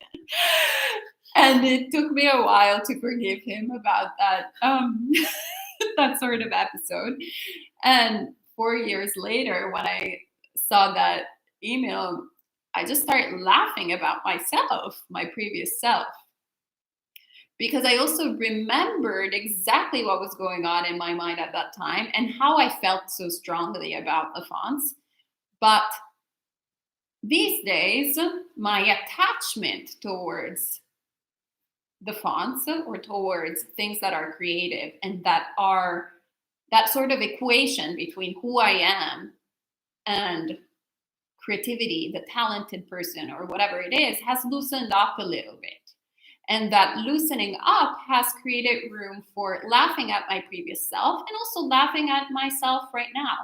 And it took me a while to forgive him about that that sort of episode. And 4 years later, when I saw that email, I just started laughing about myself, my previous self. Because I also remembered exactly what was going on in my mind at that time and how I felt so strongly about the fonts. But these days, my attachment towards the fonts or towards things that are creative and that that sort of equation between who I am and creativity, the talented person or whatever it is, has loosened up a little bit. And that loosening up has created room for laughing at my previous self and also laughing at myself right now.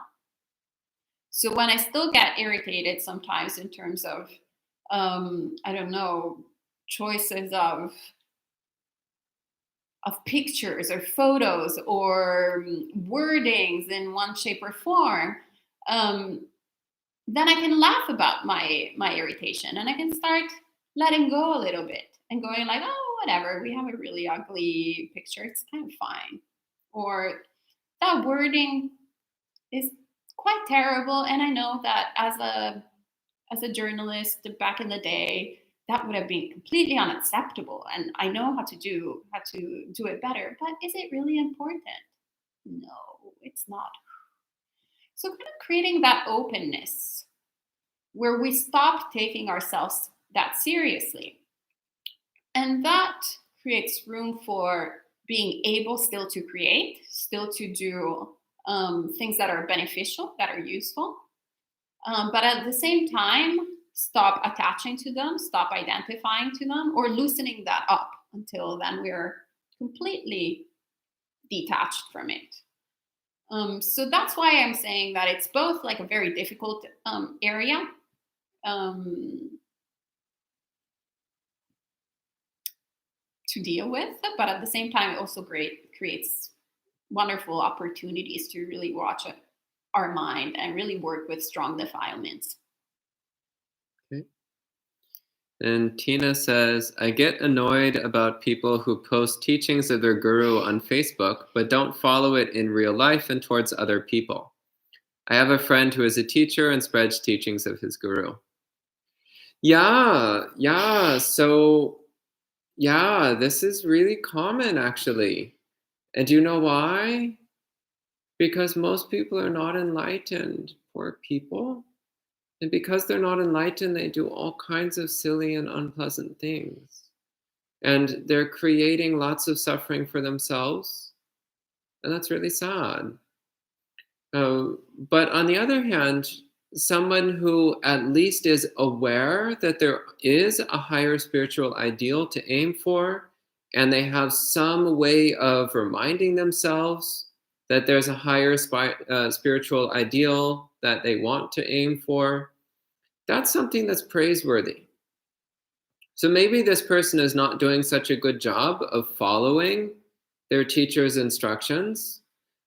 So when I still get irritated sometimes in terms of, I don't know, choices of pictures or photos or wordings in one shape or form, then I can laugh about my irritation, and I can start letting go a little bit and going like, oh, whatever, we have a really ugly picture, it's kind of fine. Or that wording is quite terrible, and I know that as a journalist back in the day, that would have been completely unacceptable, and I know how to do it better. But is it really important? No, it's not. So kind of creating that openness where we stop taking ourselves that seriously. And that creates room for being able still to create, still to do things that are beneficial, that are useful. But at the same time, stop attaching to them, stop identifying to them, or loosening that up until then we're completely detached from it. So that's why I'm saying that it's both like a very difficult area to deal with, but at the same time, it also creates wonderful opportunities to really watch our mind and really work with strong defilements. Okay. And Tina says, I get annoyed about people who post teachings of their guru on Facebook, but don't follow it in real life and towards other people. I have a friend who is a teacher and spreads teachings of his guru. So this is really common, actually. And do you know why? Because most people are not enlightened, poor people. And because they're not enlightened, they do all kinds of silly and unpleasant things. And they're creating lots of suffering for themselves. And that's really sad. But on the other hand, someone who at least is aware that there is a higher spiritual ideal to aim for, and they have some way of reminding themselves that there's a higher spiritual ideal that they want to aim for, that's something that's praiseworthy. So maybe this person is not doing such a good job of following their teacher's instructions,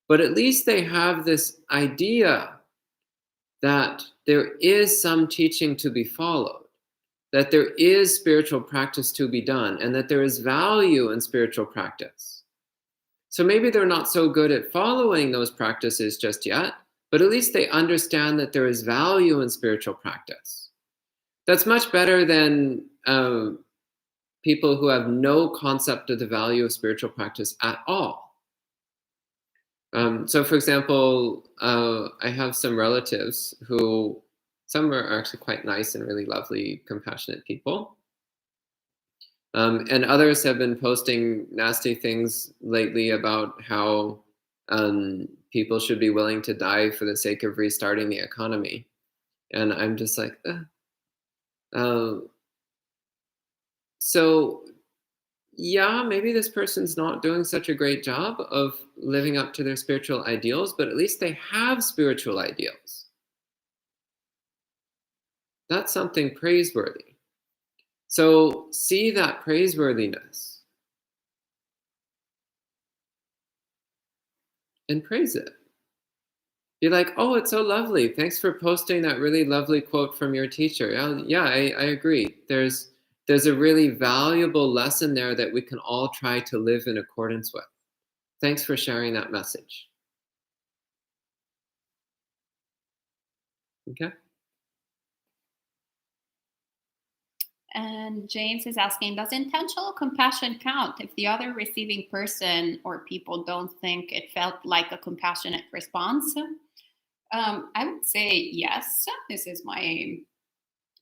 but at least they have this idea that there is some teaching to be followed, that there is spiritual practice to be done, and that there is value in spiritual practice. So maybe they're not so good at following those practices just yet, but at least they understand that there is value in spiritual practice. That's much better than people who have no concept of the value of spiritual practice at all. So for example, I have some relatives who, some are actually quite nice and really lovely, compassionate people. And others have been posting nasty things lately about how people should be willing to die for the sake of restarting the economy. And I'm just like, so yeah, maybe this person's not doing such a great job of living up to their spiritual ideals, but at least they have spiritual ideals. That's something praiseworthy. So see that praiseworthiness and praise it. Be like, oh, it's so lovely. Thanks for posting that really lovely quote from your teacher. I agree. There's a really valuable lesson there that we can all try to live in accordance with. Thanks for sharing that message. Okay. And James is asking, does intentional compassion count if the other receiving person or people don't think it felt like a compassionate response? I would say yes. This is my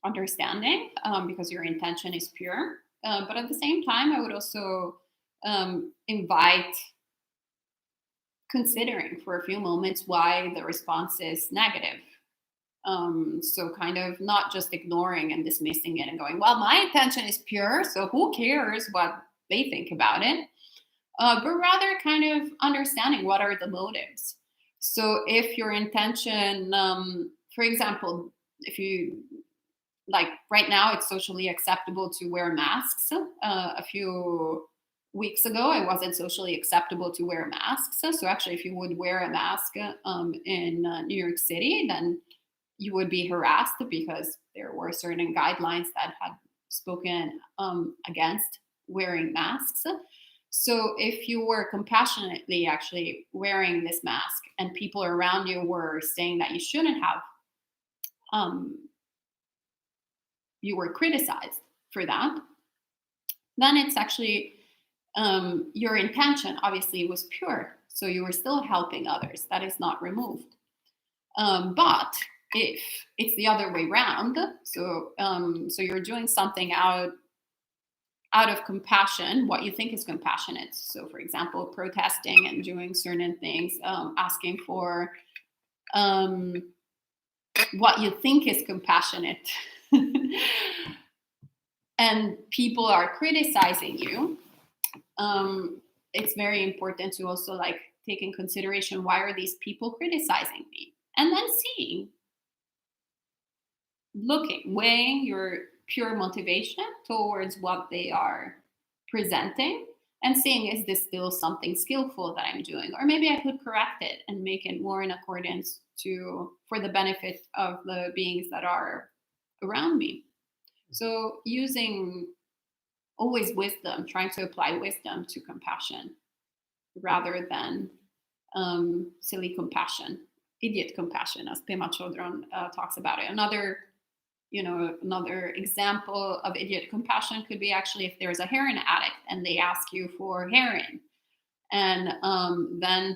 understanding, because your intention is pure. But at the same time, I would also invite considering for a few moments why the response is negative. So kind of not just ignoring and dismissing it and going, well, my intention is pure, so who cares what they think about it? But rather kind of understanding what are the motives. So if your intention, for example, if you like right now, it's socially acceptable to wear masks. A few weeks ago, it wasn't socially acceptable to wear masks. So actually, if you would wear a mask in New York City, then you would be harassed because there were certain guidelines that had spoken against wearing masks. So if you were compassionately actually wearing this mask and people around you were saying that you shouldn't have, you were criticized for that, then it's actually your intention obviously was pure. So you were still helping others. That is not removed. But if it's the other way around, so you're doing something out of compassion, what you think is compassionate. So for example, protesting and doing certain things, asking for what you think is compassionate. And people are criticizing you, it's very important to also like take in consideration, why are these people criticizing me? And then weighing your pure motivation towards what they are presenting and seeing, is this still something skillful that I'm doing? Or maybe I could correct it and make it more in accordance for the benefit of the beings that are around me. So using always wisdom, trying to apply wisdom to compassion rather than silly compassion, idiot compassion, as Pema Chodron talks about it. Another example of idiot compassion could be actually if there's a heroin addict and they ask you for heroin, and then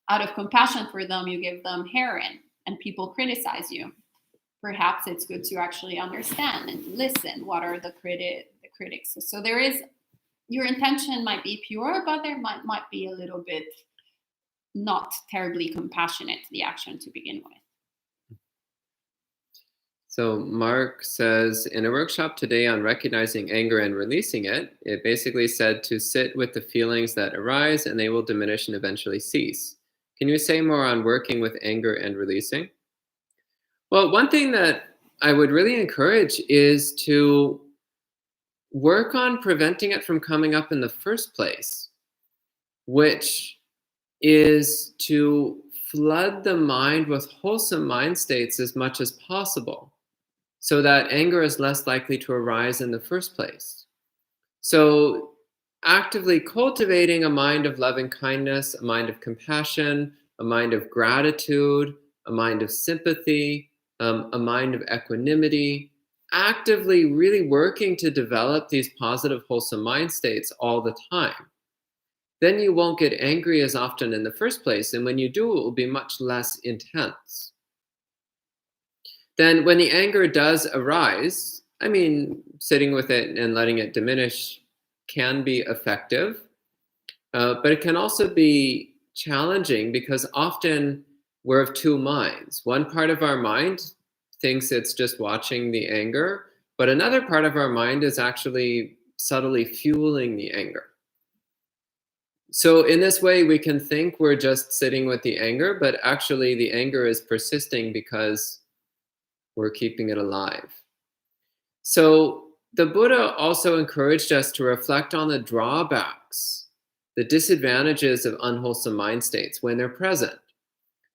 out of compassion for them, you give them heroin and people criticize you. Perhaps it's good to actually understand and listen. What are the critics? So there is, your intention might be pure, but there might be a little bit not terribly compassionate, the action to begin with. So Mark says, in a workshop today on recognizing anger and releasing it, it basically said to sit with the feelings that arise and they will diminish and eventually cease. Can you say more on working with anger and releasing? Well, one thing that I would really encourage is to work on preventing it from coming up in the first place, which is to flood the mind with wholesome mind states as much as possible, so that anger is less likely to arise in the first place. So actively cultivating a mind of loving kindness, a mind of compassion, a mind of gratitude, a mind of sympathy, a mind of equanimity, actively really working to develop these positive, wholesome mind states all the time. Then you won't get angry as often in the first place. And when you do, it will be much less intense. Then when the anger does arise, sitting with it and letting it diminish can be effective, but it can also be challenging because often we're of two minds. One part of our mind thinks it's just watching the anger, but another part of our mind is actually subtly fueling the anger. So in this way, we can think we're just sitting with the anger, but actually the anger is persisting because we're keeping it alive. So the Buddha also encouraged us to reflect on the drawbacks, the disadvantages of unwholesome mind states when they're present.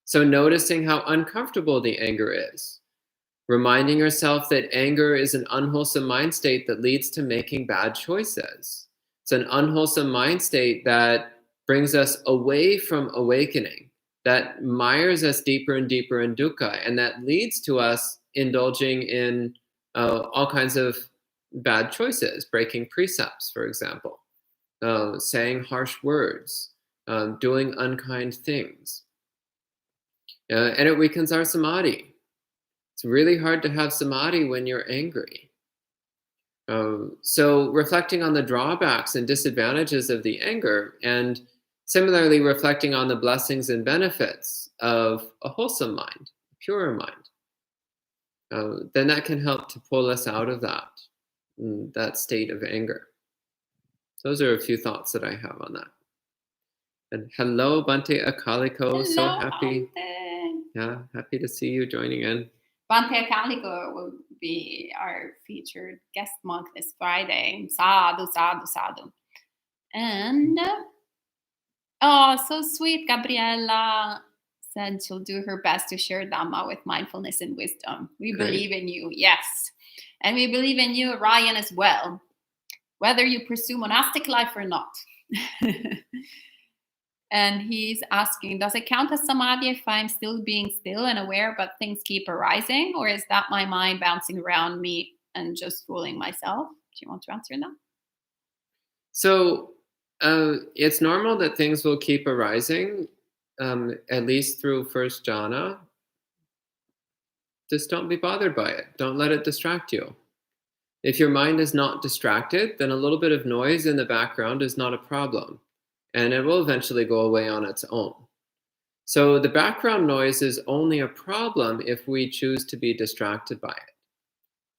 So noticing how uncomfortable the anger is, reminding yourself that anger is an unwholesome mind state that leads to making bad choices. It's an unwholesome mind state that brings us away from awakening, that mires us deeper and deeper in dukkha, and that leads to us indulging in all kinds of bad choices, breaking precepts, for example, saying harsh words, doing unkind things. And it weakens our samadhi. It's really hard to have samadhi when you're angry. So reflecting on the drawbacks and disadvantages of the anger and Similarly, reflecting on the blessings and benefits of a wholesome mind, a purer mind, then that can help to pull us out of that state of anger. Those are a few thoughts that I have on that. And hello, Bante Akaliko. Hello, So happy. Bante. Yeah, happy to see you joining in. Bante Akaliko will be our featured guest monk this Friday. Sadhu, sadhu, sadhu. And, oh, so sweet. Gabriella said she'll do her best to share Dhamma with mindfulness and wisdom. We Great. believe in you, yes. And we believe in you, Ryan, as well, whether you pursue monastic life or not. And he's asking, does it count as samadhi if I'm still being still and aware, but things keep arising? Or is that my mind bouncing around me and just fooling myself? Do you want to answer that? So it's normal that things will keep arising, at least through first jhana. Just don't be bothered by it. Don't let it distract you. If your mind is not distracted, then a little bit of noise in the background is not a problem. And it will eventually go away on its own. So the background noise is only a problem if we choose to be distracted by it.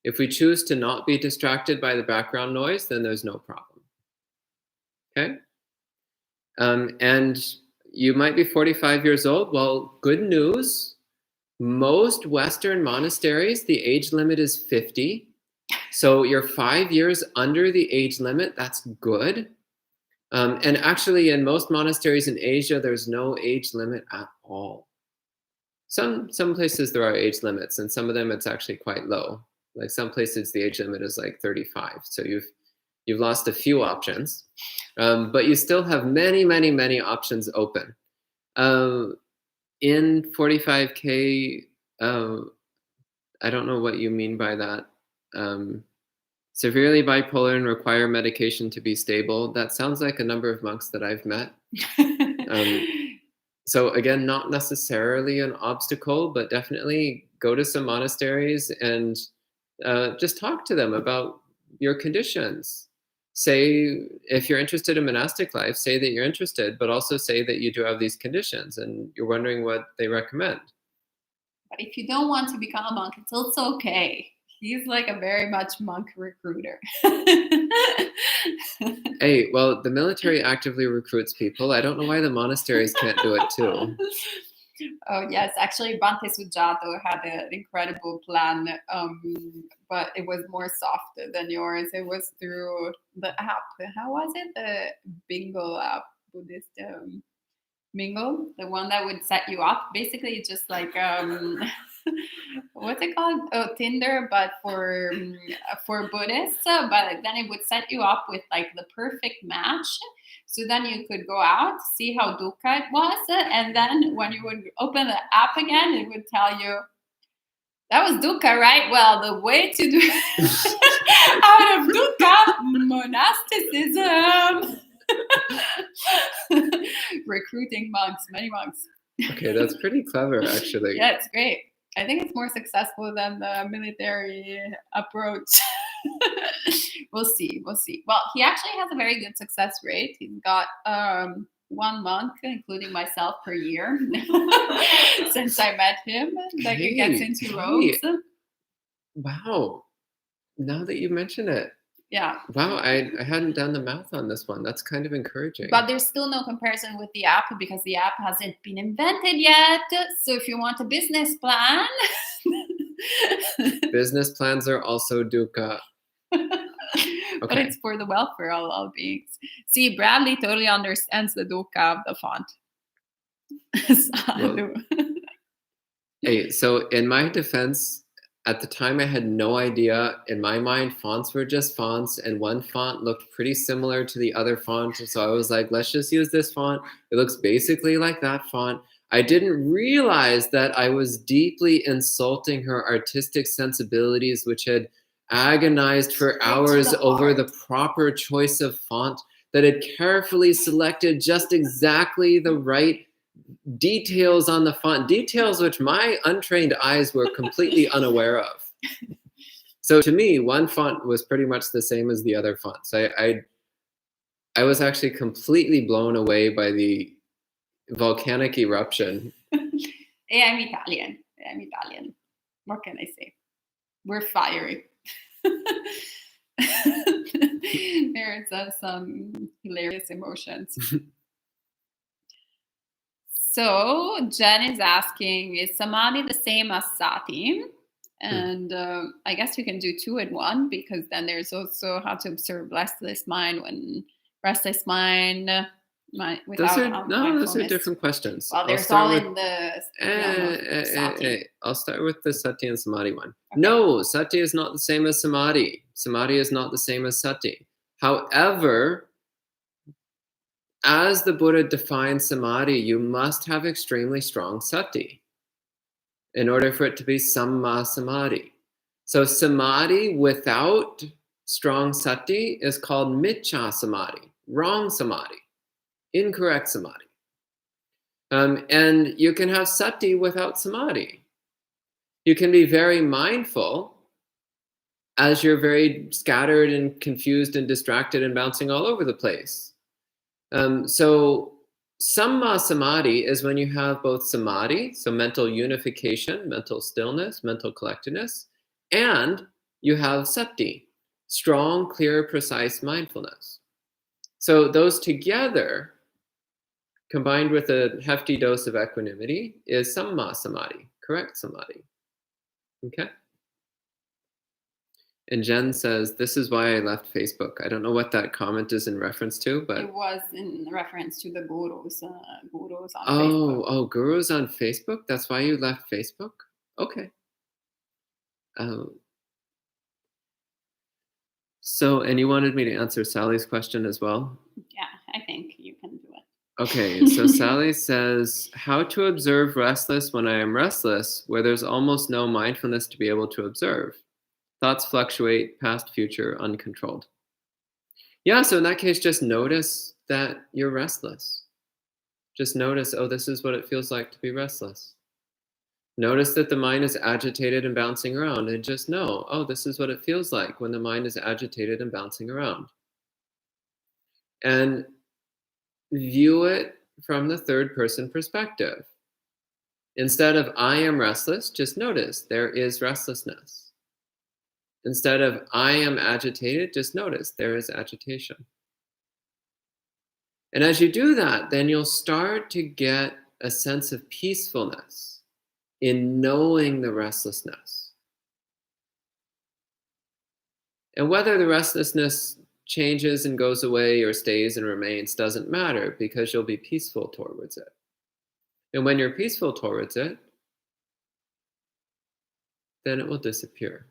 If we choose to not be distracted by the background noise, then there's no problem. Okay? And you might be 45 years old. Well, good news. Most Western monasteries, the age limit is 50. So you're 5 years under the age limit. That's good. And actually, in most monasteries in Asia, there's no age limit at all. Some places there are age limits, and some of them it's actually quite low. Like some places the age limit is like 35. So you've lost a few options, but you still have many, many, many options open. In 45K, I don't know what you mean by that. Severely bipolar and require medication to be stable. That sounds like a number of monks that I've met. So again, not necessarily an obstacle, but definitely go to some monasteries and just talk to them about your conditions. Say, if you're interested in monastic life, say that you're interested, but also say that you do have these conditions and you're wondering what they recommend. But if you don't want to become a monk, it's also okay. He's like a very much monk recruiter. Hey, well, the military actively recruits people. I don't know why the monasteries can't do it too. Oh, yes. Actually, Bhante Sujato had an incredible plan, but it was more soft than yours. It was through the app. How was it? The Bingo app, Buddhist Mingo, the one that would set you up. Basically, it's just like what's it called? Oh, Tinder, but for Buddhists. But then it would set you up with like the perfect match. So then you could go out, see how dukkha it was, and then when you would open the app again, it would tell you, that was dukkha, right? Well, the way to do out of dukkha, monasticism. Recruiting monks, many monks. Okay, that's pretty clever, actually. Yeah, it's great. I think it's more successful than the military approach. We'll see. Well, he actually has a very good success rate. He's got 1 monk, including myself, per year since I met him. That he gets into robes. Wow. Now that you mention it. Yeah. Wow, I hadn't done the math on this one. That's kind of encouraging. But there's still no comparison with the app because the app hasn't been invented yet. So if you want a business plan. Business plans are also dukkha. Okay. But it's for the welfare of all beings. See, Bradley totally understands the dukkha of the font. Well, hey, so in my defense, at the time I had no idea. In my mind, fonts were just fonts, and one font looked pretty similar to the other font. So I was like, let's just use this font. It looks basically like that font. I didn't realize that I was deeply insulting her artistic sensibilities, which had agonized for hours over the proper choice of font, that had carefully selected just exactly the right details on the font, details which my untrained eyes were completely unaware of. So to me, one font was pretty much the same as the other fonts. I I was actually completely blown away by the volcanic eruption. I'm Italian. I'm Italian. What can I say? We're fiery. There's some hilarious emotions. So Jen is asking, is samadhi the same as sati? And I guess you can do two in one, because then there's also how to observe restless mind without Those are mindfulness. different questions. Well, there's all in the sati. I'll start with the sati and samadhi one. Okay. No, sati is not the same as samadhi. Samadhi is not the same as sati. However, as the Buddha defines samadhi, you must have extremely strong sati in order for it to be samma samadhi. So samadhi without strong sati is called miccha samadhi, wrong samadhi, incorrect samadhi. And you can have sati without samadhi. You can be very mindful as you're very scattered and confused and distracted and bouncing all over the place. So samma samadhi is when you have both samadhi, so mental unification, mental stillness, mental collectedness, and you have sati, strong, clear, precise mindfulness. So those together, combined with a hefty dose of equanimity, is samma samadhi, correct samadhi. Okay? And Jen says, this is why I left Facebook. I don't know what that comment is in reference to, but... It was in reference to the gurus on Facebook. Oh, gurus on Facebook? That's why you left Facebook? Okay. So, and you wanted me to answer Sally's question as well? Yeah, I think you can do it. Okay, so Sally says, how to observe restless when I am restless, where there's almost no mindfulness to be able to observe. Thoughts fluctuate, past, future, uncontrolled. Yeah, so in that case, just notice that you're restless. Just notice, oh, this is what it feels like to be restless. Notice that the mind is agitated and bouncing around, and just know, oh, this is what it feels like when the mind is agitated and bouncing around. And view it from the third person perspective. Instead of I am restless, just notice there is restlessness. Instead of I am agitated, just notice there is agitation. And as you do that, then you'll start to get a sense of peacefulness in knowing the restlessness. And whether the restlessness changes and goes away or stays and remains doesn't matter, because you'll be peaceful towards it. And when you're peaceful towards it, then it will disappear.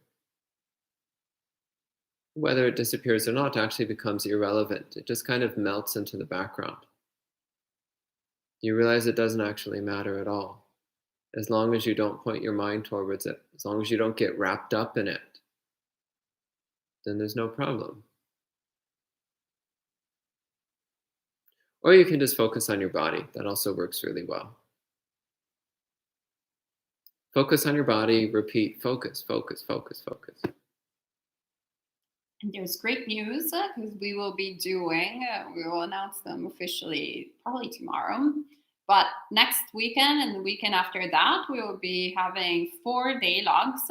Whether it disappears or not actually becomes irrelevant. It just kind of melts into the background. You realize it doesn't actually matter at all. As long as you don't point your mind towards it, as long as you don't get wrapped up in it, then there's no problem. Or you can just focus on your body. That also works really well. Focus on your body, repeat, focus, focus, focus, focus. And there's great news, because we will announce them officially probably tomorrow. But next weekend and the weekend after that, we will be having 4 day logs,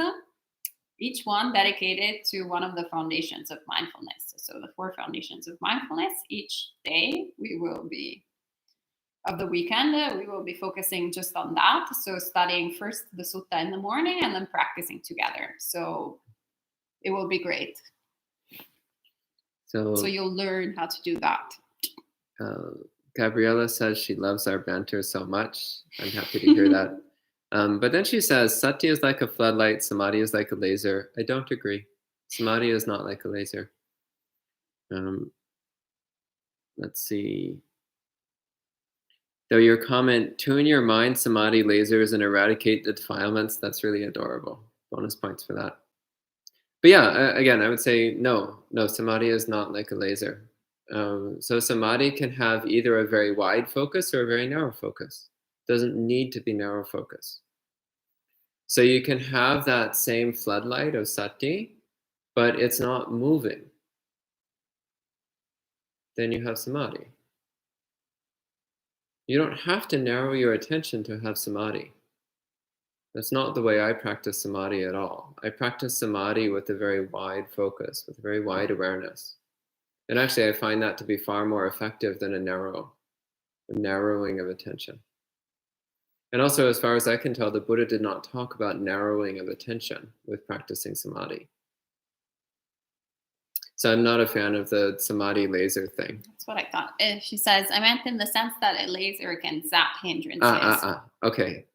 each one dedicated to one of the foundations of mindfulness. So the 4 foundations of mindfulness, each day of the weekend, we will be focusing just on that. So studying first the sutta in the morning and then practicing together. So it will be great. So you'll learn how to do that. Gabriella says she loves our banter so much. I'm happy to hear that. But then she says, sati is like a floodlight, samadhi is like a laser. I don't agree. Samadhi is not like a laser. Let's see. Though your comment, tune your mind, samadhi, lasers, and eradicate the defilements, that's really adorable. Bonus points for that. But yeah, again, I would say no, samadhi is not like a laser. So samadhi can have either a very wide focus or a very narrow focus. It doesn't need to be narrow focus. So you can have that same floodlight of sati, but it's not moving. then you have samadhi. You don't have to narrow your attention to have samadhi. That's not the way I practice samadhi at all. I practice samadhi with a very wide focus, with a very wide awareness. And actually, I find that to be far more effective than a narrowing of attention. And also, as far as I can tell, the Buddha did not talk about narrowing of attention with practicing samadhi. So I'm not a fan of the samadhi laser thing. That's what I thought. She says, I meant in the sense that a laser can zap hindrances. Okay.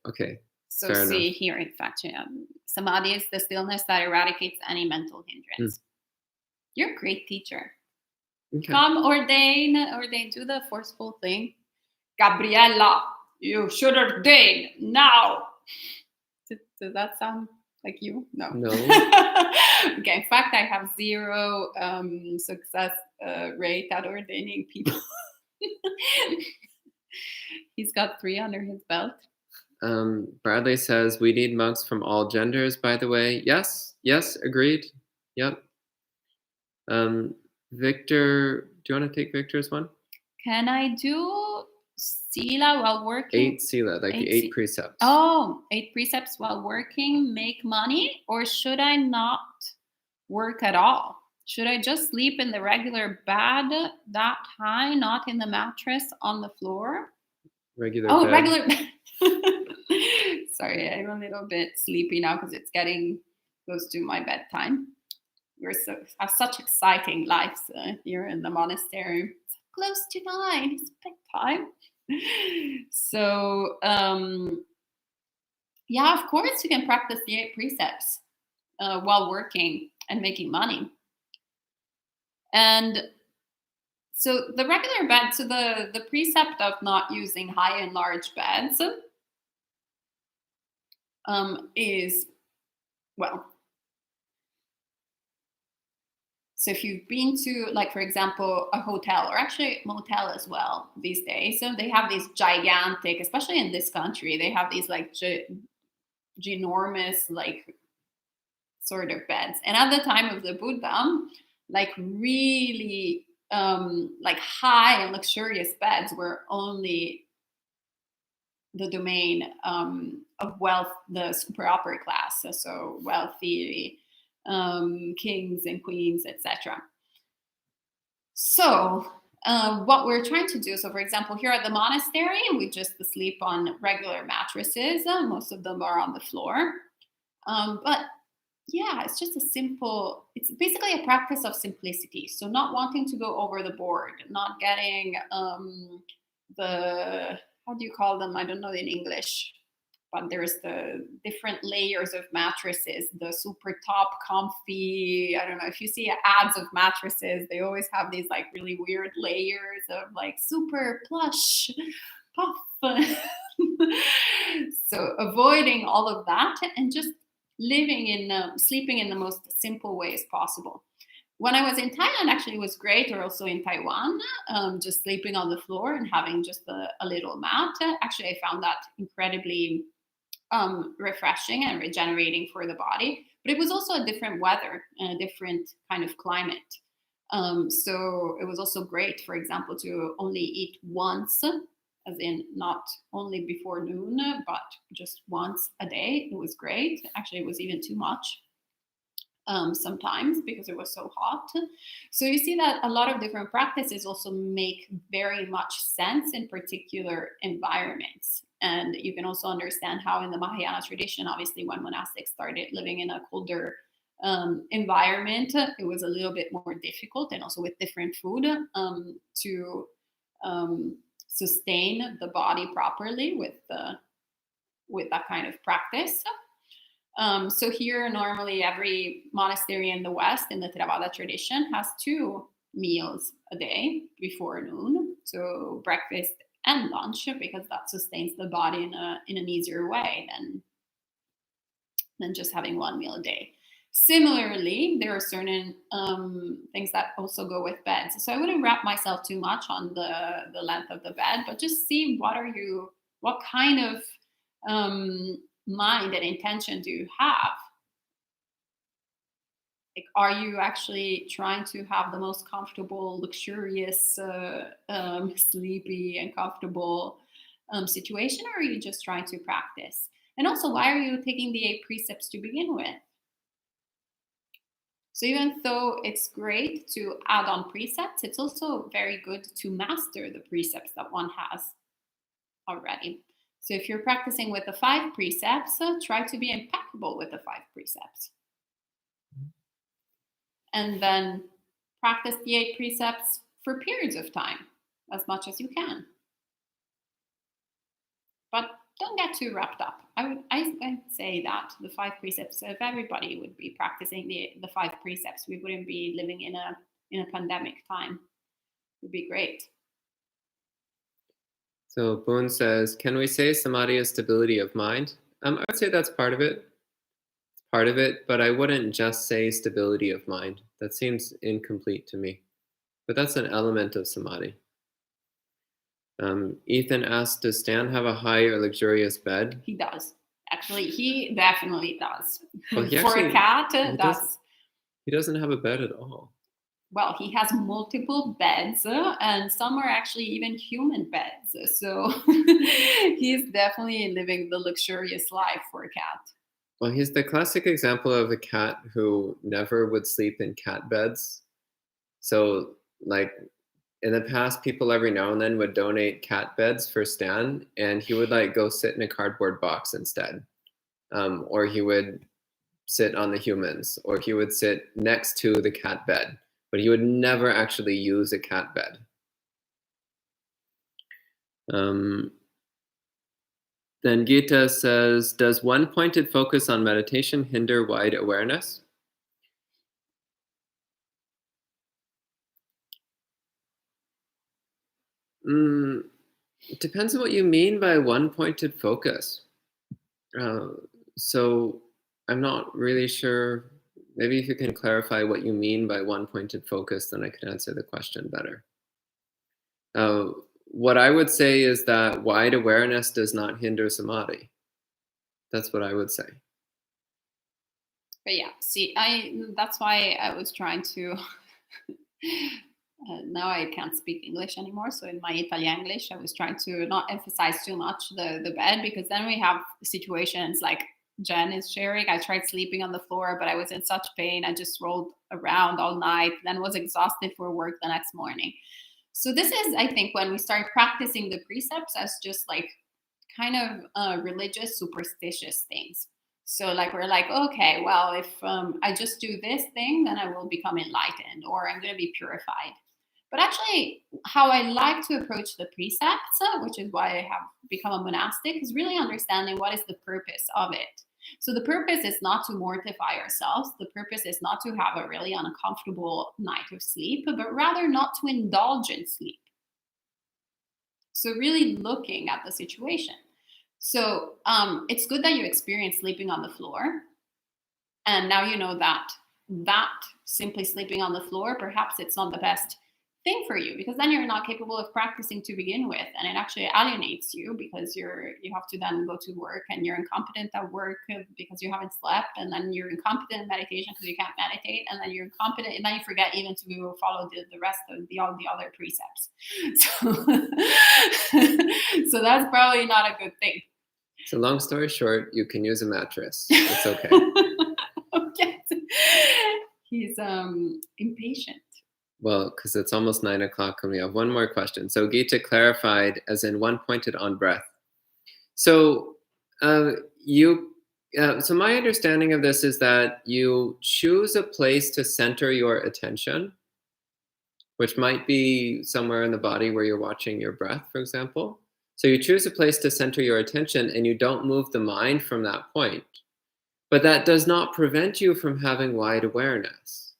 So Fair see enough. here, in fact, samadhi is the stillness that eradicates any mental hindrance. You're a great teacher. Okay. Come ordain, do the forceful thing. Gabriella, you should ordain now. Does that sound like you? No. Okay, in fact, I have 0 success rate at ordaining people. He's got 3 under his belt. Bradley says, we need monks from all genders, by the way. Yes, agreed. Yep. Victor, do you want to take Victor's one? Can I do sila while working? 8 sila, like the 8 precepts. Oh, 8 precepts while working, make money? Or should I not work at all? Should I just sleep in the regular bed that high, not in the mattress on the floor? Regular bed. Sorry, I'm a little bit sleepy now because it's getting close to my bedtime. We have such exciting lives here in the monastery. It's close to 9. It's bedtime. So, of course you can practice the 8 precepts while working and making money. And so the regular bed, so the precept of not using high and large beds is, well, so if you've been to, like, for example, a hotel or actually motel as well these days, so they have these gigantic, especially in this country, they have these like ginormous, like, sort of beds. And at the time of the Buddha, like really like high and luxurious beds were only the domain of wealth, the super upper class, so wealthy kings and queens, etc. So what we're trying to do, so for example, here at the monastery, we just sleep on regular mattresses. Most of them are on the floor. But yeah, it's just it's basically a practice of simplicity. So not wanting to go over the board, not getting how do you call them? I don't know in English, but there's the different layers of mattresses, the super top comfy. I don't know if you see ads of mattresses, they always have these like really weird layers of like super plush, puff. So avoiding all of that and just living sleeping in the most simple ways possible. When I was in Thailand, actually, it was great, or also in Taiwan, just sleeping on the floor and having just a little mat. Actually, I found that incredibly refreshing and regenerating for the body. But it was also a different weather and a different kind of climate. So it was also great, for example, to only eat once, as in not only before noon, but just once a day. It was great. Actually, it was even too much sometimes because it was so hot. So you see that a lot of different practices also make very much sense in particular environments. And you can also understand how in the Mahayana tradition, obviously when monastics started living in a colder environment, it was a little bit more difficult, and also with different food to sustain the body properly with that kind of practice. So here, normally every monastery in the West, in the Theravada tradition, has 2 meals a day before noon, so breakfast and lunch, because that sustains the body in an easier way than just having 1 meal a day. Similarly, there are certain things that also go with beds. So I wouldn't wrap myself too much on the length of the bed, but just see what kind of mind and intention do you have? Like, are you actually trying to have the most comfortable, luxurious, sleepy and comfortable situation, or are you just trying to practice? And also, why are you taking the 8 precepts to begin with? So even though it's great to add on precepts, it's also very good to master the precepts that one has already. So if you're practicing with the 5 precepts, try to be impeccable with the 5 precepts. And then practice the 8 precepts for periods of time, as much as you can. But don't get too wrapped up. I'd say that the 5 precepts, if everybody would be practicing the 5 precepts, we wouldn't be living in a pandemic time. It would be great. So Boone says, can we say samadhi is stability of mind? I would say that's part of it. Part of it, but I wouldn't just say stability of mind. That seems incomplete to me. But that's an element of samadhi. Ethan asked, does Stan have a high or luxurious bed? He does. Actually, he definitely does. Well, For a cat, he doesn't have a bed at all. Well, he has multiple beds, and some are actually even human beds. So he's definitely living the luxurious life for a cat. Well, he's the classic example of a cat who never would sleep in cat beds. So, like, in the past, people every now and then would donate cat beds for Stan, and he would like go sit in a cardboard box instead. Or he would sit on the humans, or he would sit next to the cat bed, but he would never actually use a cat bed. Then Gita says, does one-pointed focus on meditation hinder wide awareness? It depends on what you mean by one-pointed focus. So I'm not really sure. Maybe if you can clarify what you mean by one-pointed focus, then I could answer the question better. What I would say is that wide awareness does not hinder samadhi. That's what I would say. But yeah, see, that's why I was trying to. Now I can't speak English anymore. So in my Italianglish, I was trying to not emphasize too much the bed, because then we have situations like Jen is sharing. I tried sleeping on the floor, but I was in such pain. I just rolled around all night, then was exhausted for work the next morning. So this is, I think, when we start practicing the precepts as just like kind of religious, superstitious things. So like we're like, okay, well, if I just do this thing, then I will become enlightened, or I'm going to be purified. But actually, how I like to approach the precepts, which is why I have become a monastic, is really understanding what is the purpose of it. So the purpose is not to mortify ourselves. The purpose is not to have a really uncomfortable night of sleep, but rather not to indulge in sleep. So really looking at the situation. So it's good that you experience sleeping on the floor. And now you know that simply sleeping on the floor, perhaps it's not the best thing for you, because then you're not capable of practicing to begin with, and it actually alienates you, because you have to then go to work, and you're incompetent at work because you haven't slept, and then you're incompetent in meditation because you can't meditate, and then you're incompetent, and then you forget even to follow the rest of all the other precepts. So that's probably not a good thing. So long story short, you can use a mattress. It's okay. Okay. He's impatient. Well, because it's almost 9 o'clock and we have one more question. So Gita clarified as in one pointed on breath. So so my understanding of this is that you choose a place to center your attention, which might be somewhere in the body where you're watching your breath, for example. So you choose a place to center your attention and you don't move the mind from that point. But that does not prevent you from having wide awareness.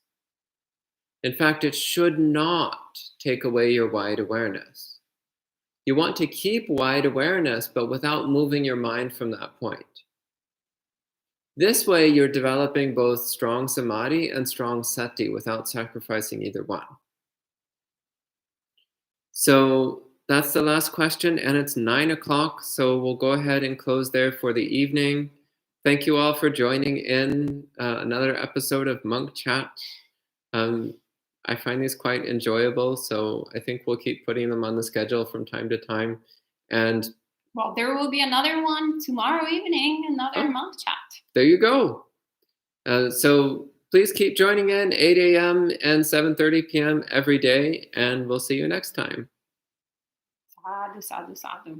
In fact, it should not take away your wide awareness. You want to keep wide awareness, but without moving your mind from that point. This way, you're developing both strong samadhi and strong sati without sacrificing either one. So that's the last question, and it's 9 o'clock, so we'll go ahead and close there for the evening. Thank you all for joining in another episode of Monk Chat. I find these quite enjoyable, so I think we'll keep putting them on the schedule from time to time. And well, there will be another one tomorrow evening, another Monk Chat. There you go. So please keep joining in 8 a.m. and 7:30 p.m. every day, and we'll see you next time. Sadhu, sadhu, sadhu.